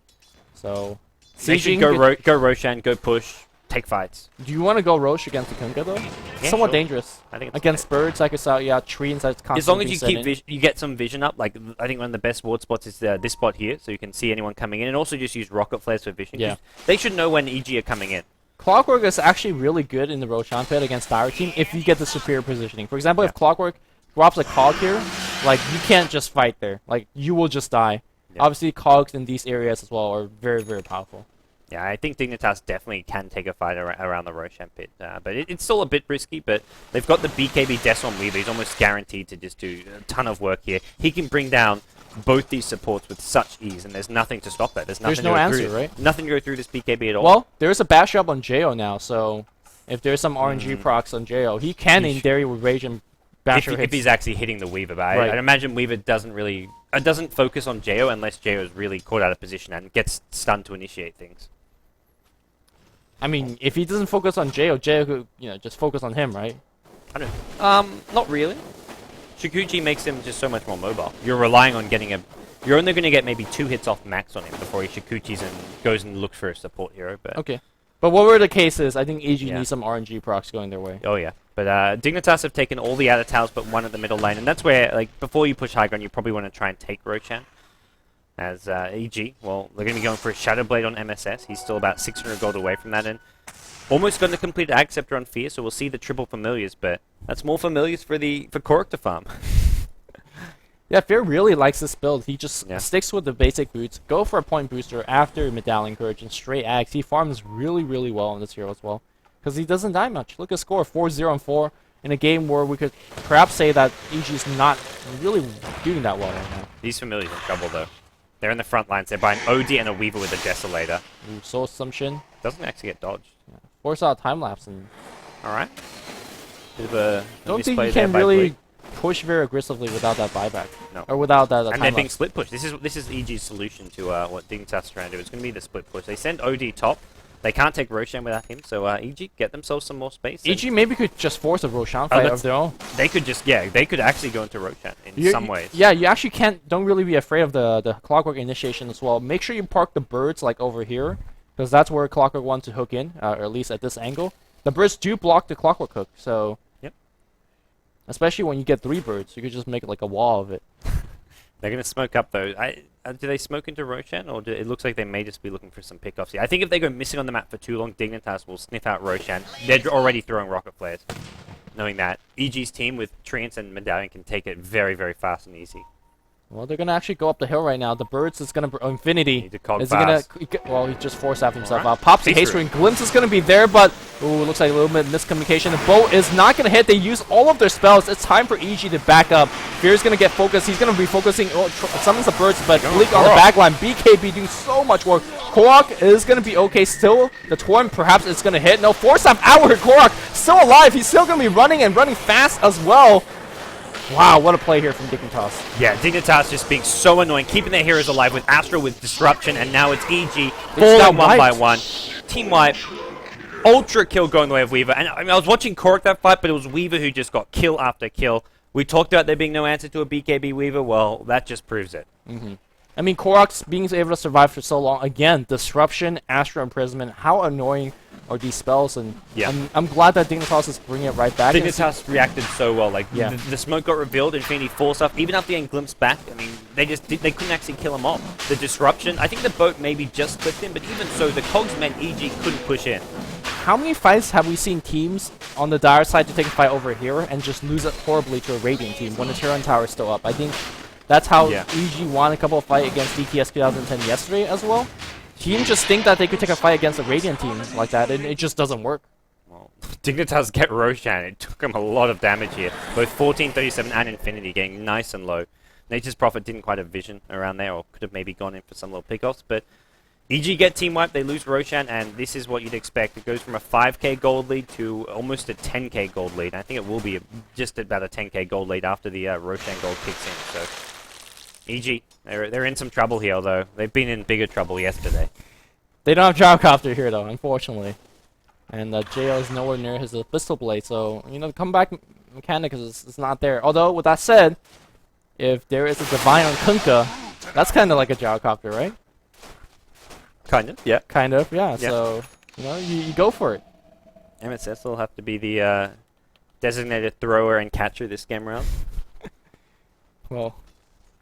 So, They should sieging. go Roshan, go push, take fights. Do you want to go Roche against the Kunkka though? Yeah, Somewhat sure. dangerous. I think it's Against birds, like I saw, yeah, tree inside constantly. as long as you set in. keep you get some vision up. Like I think one of the best ward spots is this spot here, so you can see anyone coming in, and also just use rocket flares for vision. Yeah. They should know when EG are coming in. Clockwork is actually really good in the Roshan pit against Dire Team if you get the superior positioning. For example, if Clockwork drops a cog here, like you can't just fight there. Like you will just die. Yeah. Obviously, cogs in these areas as well are very, very powerful. Yeah, I think Dignitas definitely can take a fight around the Roshan pit, but it's still a bit risky. But they've got the BKB Des on Weaver. He's almost guaranteed to just do a ton of work here. He can bring down both these supports with such ease, and there's nothing to stop that. There's nothing no to go answer, through. right? Nothing to go through this BKB at all. Well, there's a bash up on Jo now, so if there's some RNG procs on Jo, he can in theory with Rage and Basher if he's actually hitting the Weaver, but Right. I'd imagine Weaver doesn't focus on Jo unless Jo is really caught out of position and gets stunned to initiate things. I mean, if he doesn't focus on Jo could, just focus on him, right? I don't. Not really. Shikuchi makes him just so much more mobile. You're relying on getting You're only going to get maybe 2 hits off max on him before he Shikuchis and goes and looks for a support hero. But Okay. But whatever the case is, I think EG Yeah. needs some RNG procs going their way. Oh yeah. But Dignitas have taken all the outer towers but one at the middle lane, and that's where, like, before you push high ground, you probably want to try and take Roshan. As EG, well, they're going to be going for a Shadow Blade on MSS. He's still about 600 gold away from that, and almost got the complete Ag Scepter on Fear, so we'll see the triple familiars, but that's more familiars for Korok to farm. Yeah, Fear really likes this build. He just Yeah. sticks with the basic boots, go for a point booster after Medallion Courage and straight Ags. He farms really, really well on this hero as well, because he doesn't die much. Look at score, 4-0 and 4, in a game where we could perhaps say that EG's not really doing that well right now. These familiars are in trouble, though. They're in the front lines. They're by an OD and a Weaver with a Desolator. Ooh, Soul Assumption. Doesn't actually get dodged. Force out time lapse, and Alright. Bit of a don't think misplay you there can by really Bleak. push very aggressively without that buyback. No. Or without that And time they're being lapse. split push. This is EG's solution to what Dignitas is trying to do. It's going to be the split push. They send OD top. They can't take Roshan without him, so EG get themselves some more space. and EG maybe could just force a Roshan fight that's- of their own. They could just, they could actually go into Roshan in some ways. Yeah, you actually don't really be afraid of the Clockwork initiation as well. Make sure you park the birds like over here, because that's where Clockwork wants to hook in, or at least at this angle. The birds do block the Clockwork hook, so Yep. especially when you get 3 birds, you could just make like a wall of it. They're going to smoke up, though. Do they smoke into Roshan, or it looks like they may just be looking for some pickoffs here? I think if they go missing on the map for too long, Dignitas will sniff out Roshan. They're already throwing rocket flares, knowing that EG's team with Treants and Medallion can take it very, very fast and easy. Well, they're gonna actually go up the hill right now. The birds is gonna Infinity. Need to cog Is fast. he gonna? Well, he just forced out himself Alright. out. Pops the Haste haste room. ring. Glimpse is gonna be there, but ooh, looks like a little bit of miscommunication. The bow is not gonna hit. They use all of their spells. It's time for EG to back up. Fear's gonna get focused. He's gonna be focusing. Summons the birds, but Bleak on the back line. BKB doing so much work. Korok is gonna be okay still. The Torn perhaps is gonna hit. No, force out outward. Korok still alive. He's still gonna be running and running fast as well. Wow, what a play here from Dignitas. Yeah, Dignitas just being so annoying, keeping their heroes alive with Astro with Disruption, and now it's EG falling down one by wiped. one. Team wipe. Ultra kill going the way of Weaver. And I mean, I was watching Korok that fight, but it was Weaver who just got kill after kill. We talked about there being no answer to a BKB Weaver. Well, that just proves it. I mean, Korok's being able to survive for so long. Again, Disruption, Astro Imprisonment. How annoying are these spells? And Yeah. I'm glad that Dignitas is bringing it right back. Dignitas reacted so well. Like, Yeah. the smoke got revealed, Infinity force up. Even after getting glimpsed back, I mean, they couldn't actually kill him off. The Disruption, I think the boat maybe just clipped him, but even so, the cogs meant EG couldn't push in. How many fights have we seen teams on the Dire side to take a fight over here and just lose it horribly to a Radiant team when the Terran Tower is still up? I think that's how Yeah. EG won a couple of fights against DTS 2010 yesterday as well. Teams just think that they could take a fight against a Radiant team like that, and it just doesn't work. Well, Dignitas get Roshan. It took him a lot of damage here. Both 1437 and Infinity getting nice and low. Nature's Prophet didn't quite have vision around there, or could have maybe gone in for some little pickoffs, but EG get team wiped, they lose Roshan, and this is what you'd expect. It goes from a 5k gold lead to almost a 10k gold lead. I think it will be just about a 10k gold lead after the Roshan gold kicks in. So EG, they're in some trouble here, although they've been in bigger trouble yesterday. They don't have Gyrocopter here, though, unfortunately. And JO is nowhere near his Pistol Blade, so, you know, the comeback mechanic is not there. Although, with that said, if there is a Divine on Kunkka, that's kind of like a Gyrocopter, right? Kind of, yeah. Kind of, yeah. So, you know, you go for it. MSS will have to be the designated thrower and catcher this game round. Well,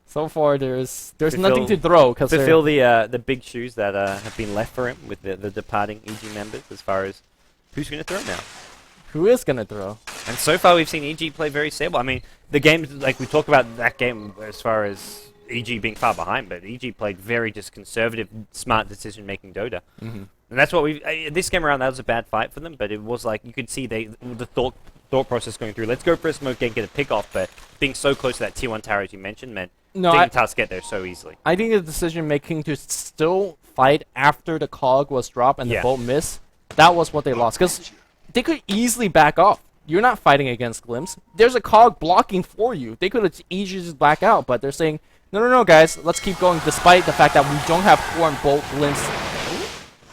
so far there's To nothing fill- to throw because To fill the big shoes that have been left for him with the departing EG members as far as who's going to throw now. who is gonna throw? And so far we've seen EG play very stable. I mean, the games, like we talk about that game as far as EG being far behind, but EG played very just conservative, smart decision-making Dota. Mm-hmm. And that's what we this game around, that was a bad fight for them, but it was like, you could see the thought process going through. Let's go for a smoke gate, get a pick off, but being so close to that tier 1 tower, as you mentioned, meant No, Dignitas get there so easily. I think the decision making to still fight after the cog was dropped and the Yeah. bolt missed, that was what they lost. Because they could easily back off. You're not fighting against Glimpse. There's a cog blocking for you. They could have easily just back out, but they're saying, no, guys, let's keep going despite the fact that we don't have Core and Bolt Glimpse.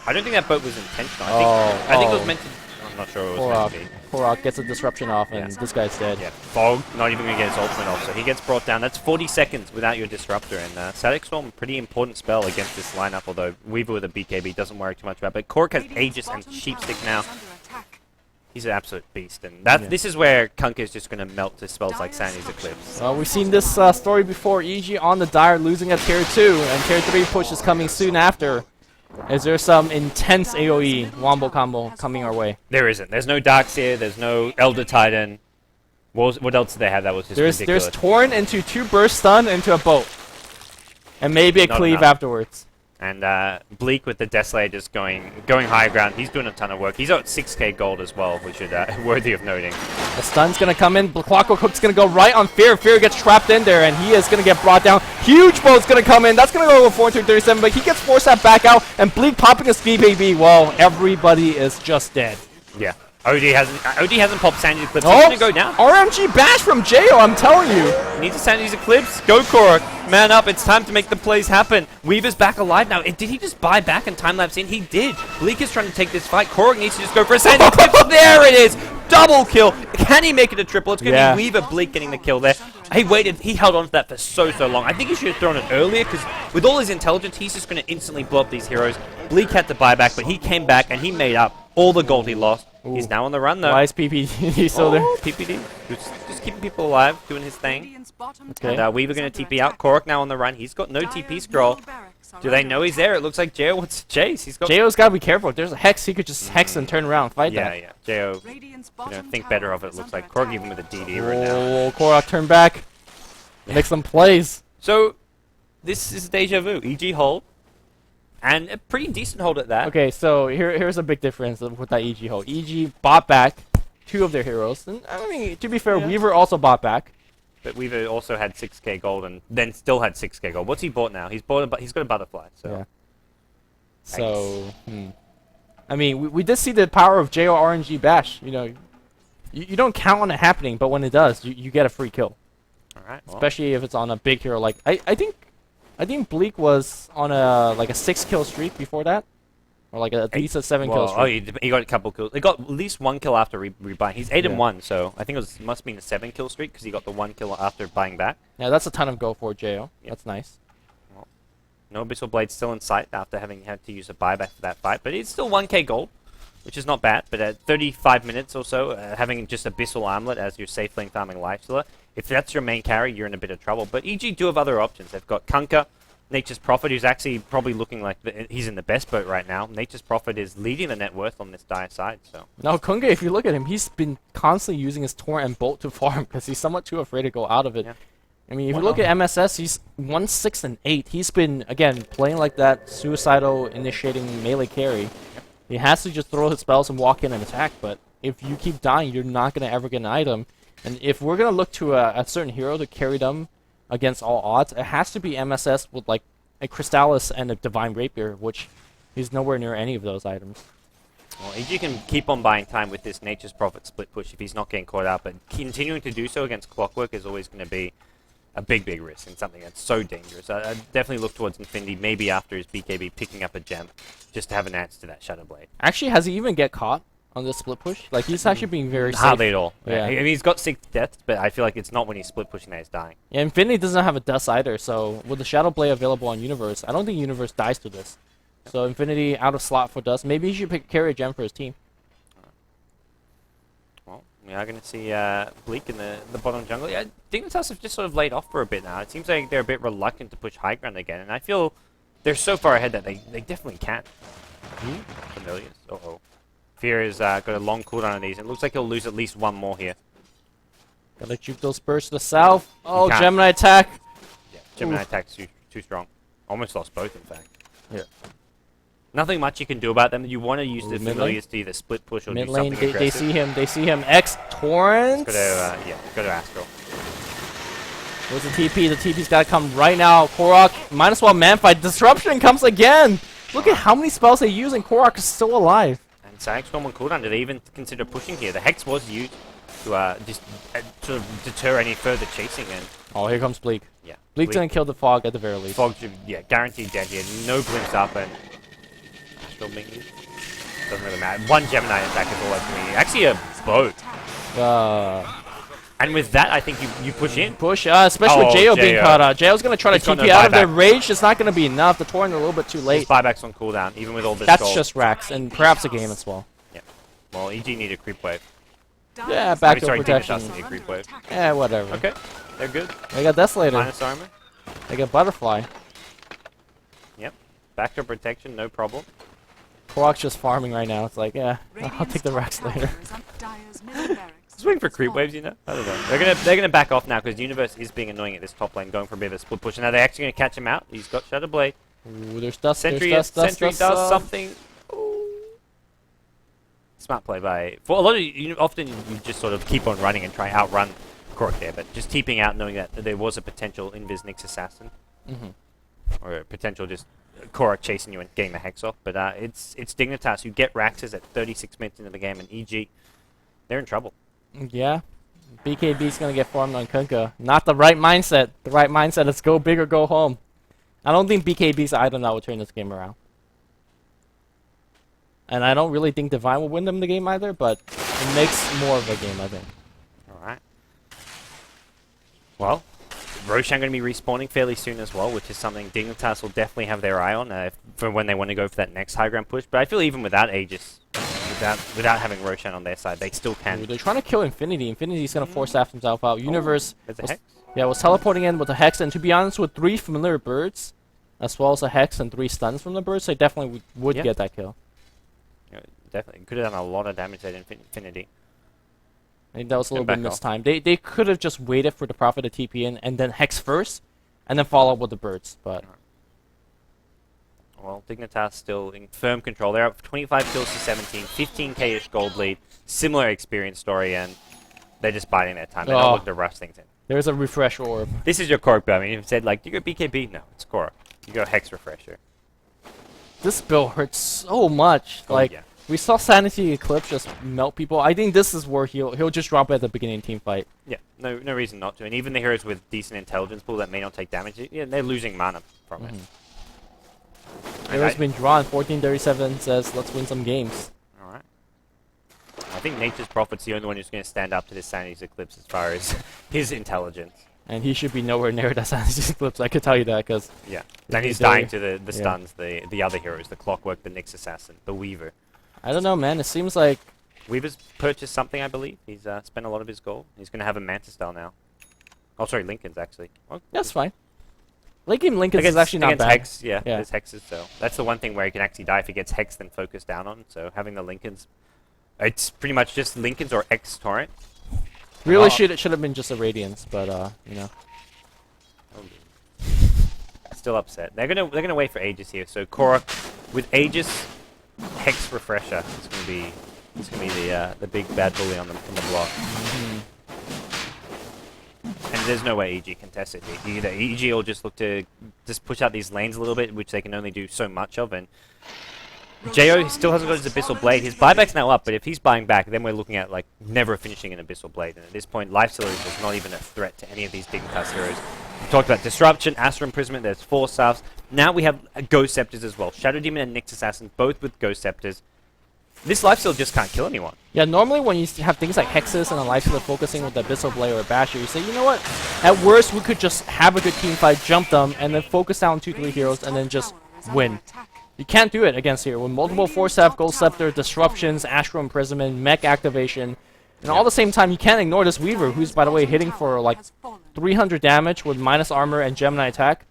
I don't think that boat was intentional. I think it was meant to... I'm not sure it was meant to be. Korok gets a disruption off, and this guy's dead. Yeah, Fog not even going to get his ultimate off, so he gets brought down. That's 40 seconds without your disruptor, and Static Storm, pretty important spell against this lineup, although Weaver with a BKB doesn't worry too much about it. But Korok has Aegis and Sheepstick now. He's an absolute beast, and this is where Kunkka is just going to melt to spells like Sandy's Eclipse. Well, we've seen this story before. EG on the Dire losing at Tier 2, and Tier 3 push is coming soon after. Is there some intense AoE Wombo combo coming our way? There isn't. There's no Darkseer, there's no Elder Titan. What else did they have that was just ridiculous? There's Torn into 2 burst stun into a boat. And maybe a Not cleave enough. afterwards. And Bleak with the Desolator just going high ground. He's doing a ton of work. He's at 6k gold as well, which is worthy of noting. The stun's gonna come in. Clockwork Hook's gonna go right on Fear. Fear gets trapped in there, and he is gonna get brought down. Huge boat's gonna come in. That's gonna go over 437, but he gets forced that back out. And Bleak popping a ski baby. Well, everybody is just dead. Yeah. OD hasn't popped Sandy's Eclipse. Oh, He's gonna go down. RMG bash from JO, I'm telling you. He needs a Sandy's Eclipse. Go, Korok. Man up. It's time to make the plays happen. Weaver's back alive now. Did he just buy back and time-lapse in? He did. Bleak is trying to take this fight. Korok needs to just go for a Sandy's Eclipse. There it is. Double kill. Can he make it a triple? It's going to be Weaver, Bleak getting the kill there. He waited. He held on to that for so long. I think he should have thrown it earlier because with all his intelligence, he's just going to instantly blow up these heroes. Bleak had to buy back, but he came back and he made up all the gold he lost. Ooh. He's now on the run, though. Why is PPD still there? PPD. Just keeping people alive, doing his thing. Okay. And Weaver going to TP out. Korok now on the run. He's got no TP scroll. Do they know he's there? It looks like JO wants to chase. He's got... JO's gotta be careful. If there's a Hex, he could just Hex and turn around and fight that. Yeah. JO, think better of it, looks like. Korok even with a DD right now. Oh, Korok turn back. Make some plays. So, this is deja vu. EG hold. And a pretty decent hold at that. Okay, so here's a big difference with that EG hold. EG bought back 2 of their heroes. And I mean, to be fair, Weaver also bought back. But Weaver also had 6k gold and then still had 6k gold. What's he bought now? He's got a butterfly. So, Yeah. So, I mean, we did see the power of JO RNG bash. You know, you don't count on it happening, but when it does, you get a free kill. all right. Well, Especially if it's on a big hero. Like I think Bleak was on a 6-kill streak before that, or like at least a 7-kill streak. Oh, he got a couple kills. He got at least 1 kill after rebuying. He's 8 and 1, so I think it must mean a 7-kill streak because he got the 1 kill after buying back. Yeah, that's a ton of go for JO. Yep. That's nice. No Abyssal Blade still in sight after having had to use a buyback for that fight, but it's still 1k gold, which is not bad. But at 35 minutes or so, having just Abyssal Armlet as your safe lane farming lifestealer, if that's your main carry, you're in a bit of trouble. But EG do have other options. They've got Kunkka, Nature's Prophet, who's actually probably looking like he's in the best boat right now. Nature's Prophet is leading the net worth on this dire side. So Now, Kunkka, if you look at him, he's been constantly using his Torrent and Bolt to farm because he's somewhat too afraid to go out of it. Yeah. I mean, if you look at MSS, he's 1, 6, and 8. He's been, again, playing like that suicidal initiating melee carry. He has to just throw his spells and walk in and attack, but if you keep dying, you're not going to ever get an item. And if we're going to look to a certain hero to carry them against all odds, it has to be MSS with, like, a Crystallis and a Divine Rapier, which he's nowhere near any of those items. Well, EG can keep on buying time with this Nature's Prophet split push if he's not getting caught out, but continuing to do so against Clockwork is always going to be a big risk and something that's so dangerous. I definitely look towards Infinity, maybe after his BKB picking up a gem, just to have an answer to that Shadow Blade. Actually, has he even get caught on this split push? Like, he's actually being very safe. Hardly at all. Yeah. I mean, he's got 6 deaths, but I feel like it's not when he's split pushing that he's dying. Yeah, Infinity doesn't have a dust either, so with the Shadow Blade available on Universe, I don't think Universe dies to this. So Infinity out of slot for dust. Maybe he should carry a gem for his team. Well, we are going to see Bleak in the bottom jungle. Yeah, Dignitas have just sort of laid off for a bit now. It seems like they're a bit reluctant to push high ground again, and I feel they're so far ahead that they definitely can. Familiars. Uh-oh. Fear has got a long cooldown on these. It looks like he'll lose at least one more here. Gotta juke those bursts to the south. Oh, can't. Gemini attack. Yeah, Gemini attack's too strong. Almost lost both, in fact. Yeah. Nothing much you can do about them. You want to use the Mid lane? familiars to either split push or Mid do lane, something they aggressive. see him. X Torrent. Go to, go to Astral. Where's the TP? The TP's gotta come right now. Korok, might as well man fight. Disruption comes again. Look at how many spells they use, and Korok is still alive. And Sag's got one cooldown. Do they even consider pushing here? The Hex was used to just sort of deter any further chasing. And Oh, here comes Bleak. yeah, Bleak's gonna kill the Fog at the very least. Fog should, guaranteed dead here. No glimpse up and Astral Minion. Doesn't really matter. One Gemini attack is all that's me. Actually, a boat. And with that, I think you push in. Push, especially with Jo being caught out. Jo's gonna try to He's got TP no out of their buyback. rage. It's not gonna be enough. The Torrent a little bit too His late. buyback's on cooldown, even with all this That's gold. just Rax, and perhaps a game as well. Yeah. Well, EG need a creep wave. Yeah, back Sorry, protection. Dignitas need a creep wave. Yeah, whatever. Okay, they're good. They got Desolator. Minus armor. They got Butterfly. Yep. Backdoor protection, no problem. Korok's just farming right now. It's like, yeah, I'll take the Rax later. Just waiting for creep waves, you know? I don't know. They're gonna back off now because the Universe is being annoying at this top lane, going for a bit of a split push. And now they're actually gonna catch him out. He's got Shadow Blade. Ooh, there's dust. Sentry, there's dust, Sentry dust, does something. Ooh. Smart play by. For a lot of often you just sort of keep on running and try outrun Korok there, but just keeping out, knowing that there was a potential Invis Nyx assassin, or a potential just Korok chasing you and getting the Hex off. But it's Dignitas who get Raxes at 36 minutes into the game, and EG, they're in trouble. Yeah. BKB's gonna get farmed on Kunkka. Not the right mindset. The right mindset is go big or go home. I don't think BKB's the item that will turn this game around. And I don't really think Divine will win them the game either, but it makes more of a game, I think. Alright. Well, Roshan going to be respawning fairly soon as well, which is something Dignitas will definitely have their eye on for when they want to go for that next high ground push. But I feel even without Aegis, without having Roshan on their side, they still can. Ooh, they're trying to kill Infinity. Infinity's gonna force himself out. Universe There's a was, Hex. was teleporting in with a Hex, and to be honest, with 3 familiar birds, as well as a Hex and 3 stuns from the birds, they definitely would Yeah. get that kill. Yeah, definitely. Could have done a lot of damage at Infinity. I think that was a little Get bit back mistimed. They could have just waited for the Prophet to TP in and then Hex first, and then follow up with the birds. But Well, Dignitas still in firm control. They're up 25 kills to 17, 15k-ish gold lead. Similar experience story, and they're just biding their time. They don't look to rush things in. there's a refresh orb. This is your Korok build. I mean, you've said, like, do you go BKB? No, it's Korok. You go Hex Refresher. This build hurts so much. Oh, Like yeah. we saw Sanity Eclipse just melt people. I think this is where he'll just drop at the beginning team fight. Yeah, no reason not to. And even the heroes with decent intelligence pool that may not take damage, yeah, they're losing mana from it. Hero's been drawn. 1437 says, let's win some games. Alright. I think Nature's Prophet's the only one who's going to stand up to this Sanity's Eclipse as far as his intelligence. And he should be nowhere near that Sanity Eclipse. I could tell you that because Yeah. Then he's He's there. dying to the Yeah. stuns, the other heroes, the Clockwork, the Nyx Assassin, the Weaver. I don't know, man. It seems like Weaver's purchased something, I believe. He's spent a lot of his gold. He's going to have a Manta style now. Oh, sorry, Lincoln's actually. Well, that's fine. Lincoln's is actually not against bad. Hex, yeah, Yeah. there's Hexes, so that's the one thing where he can actually die if he gets Hex then focus down on. So having the Lincolns, it's pretty much just Lincolns or X Torrent. Really Oh. should have been just a Radiance, but you know. Still upset. They're gonna wait for Aegis here. So Korok with Aegis, Hex Refresher is gonna be the big bad bully on the block. And there's no way EG contest it here. Either EG will just look to just push out these lanes a little bit, which they can only do so much of, and Jo still hasn't got his Abyssal Blade. His buyback's now up, but if he's buying back, then we're looking at like never finishing an Abyssal Blade. And at this point, Lifestealer is just not even a threat to any of these Dignitas heroes. We talked about Disruption, Astral Imprisonment, there's 4 Staffs. Now we have Ghost Scepters as well. Shadow Demon and Nyx Assassin, both with Ghost Scepters. This Lifestealer just can't kill anyone. Yeah, normally when you have things like Hexes and a Lifestealer focusing with the Abyssal Blade or a Basher, you say, you know what? At worst, we could just have a good team fight, jump them, and then focus down 2-3 heroes, and then just win. You can't do it against here with multiple 4-staff, Gold Scepter, Disruptions, Astral Imprisonment, Mech Activation, and all the same time, you can't ignore this Weaver, who's, by the way, hitting for like 300 damage with minus armor and Gemini attack.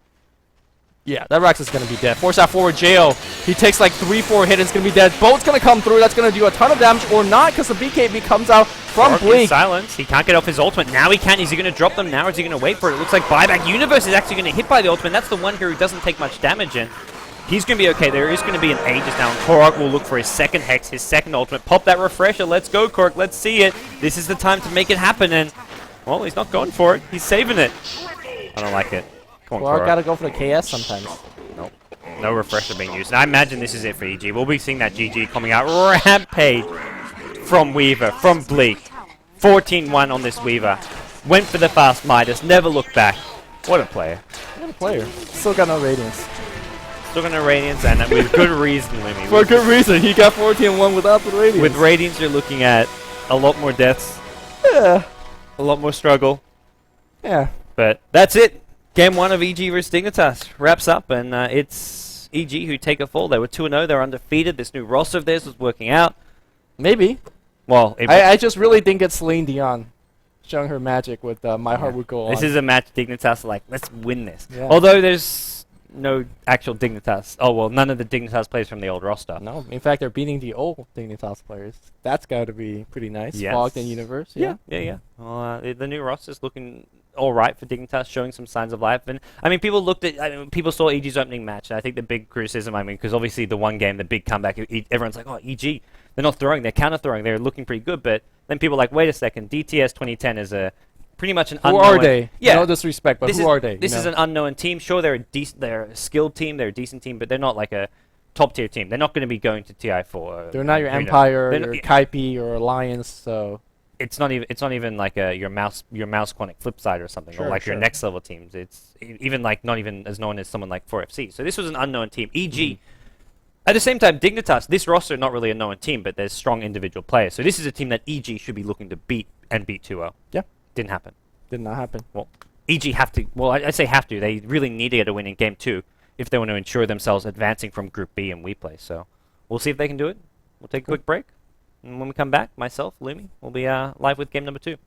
Yeah, that Rax is going to be dead. 4-staff forward, Jo. He takes like 3-4 hit and it's going to be dead. Boat's going to come through. That's going to do a ton of damage, or not, because the BKB comes out from Dark Blink. Silence. He can't get off his ultimate. Now he can. Is he going to drop them now, or is he going to wait for it? It looks like Buyback Universe is actually going to hit by the ultimate. That's the one here who doesn't take much damage, and he's going to be okay. There is going to be an Aegis now, and Korok will look for his second Hex, his second ultimate. Pop that refresher. Let's go, Korok. Let's see it. This is the time to make it happen, and, well, he's not going for it. He's saving it. I don't like it. Come on, Korok Korok. got to go for the KS sometimes. Nope. No refresher being used. And I imagine this is it for EG. We'll be seeing that GG coming out. Rampage from Weaver, from Bleak. 14-1 on this Weaver. Went for the fast Midas, never looked back. What a player. What a player. Still got no Radiance. Still gonna Radiance, and with good reason, Lumi. For good reason. He got 14-1 without the Radiance. With Radiance, you're looking at a lot more deaths, Yeah. a lot more struggle. Yeah. But that's it. Game 1 of EG vs Dignitas wraps up, and it's EG who take a fall. They were 2-0, they're undefeated. This new roster of theirs was working out. Maybe. Well, I just really think it's Celine Dion showing her magic with My Heart Would Go On. this is a match Dignitas are like, let's win this. Yeah. Although there's no actual Dignitas. Oh, well, none of the Dignitas players from the old roster. No, in fact, they're beating the old Dignitas players. That's got to be pretty nice. Yes. Fogged and Universe. Yeah. Yeah. Well, the new roster's looking all right for Dignitas, showing some signs of life. And I mean, people saw EG's opening match, and I think the big criticism, because obviously the one game, the big comeback, everyone's like, oh, EG, they're not throwing, they're counter throwing, they're looking pretty good. But then people are like, wait a second, DTS 2010 is a pretty much an unknown. Who are they? Yeah. No disrespect, but who are they? This is an unknown team. Sure, they're a skilled team, they're a decent team, but they're not like a top tier team. They're not going to be going to TI4. They're not your Reno. Empire, They're your not- Kaipi, your Alliance. So it's not even like your mouse Quantic flip side or something, or Sure, like your sure. next level teams. It's even like not even as known as someone like 4FC. So this was an unknown team. EG. At the same time, Dignitas, this roster not really a known team, but there's strong individual players. So this is a team that EG should be looking to beat and beat 2-0. Yeah. Didn't happen. did not happen. Well, EG have to. Well, I say have to. They really need to get a win in Game 2 if they want to ensure themselves advancing from Group B and WePlay. So we'll see if they can do it. We'll take a quick break. And when we come back, myself, Lumi, will be live with Game number 2.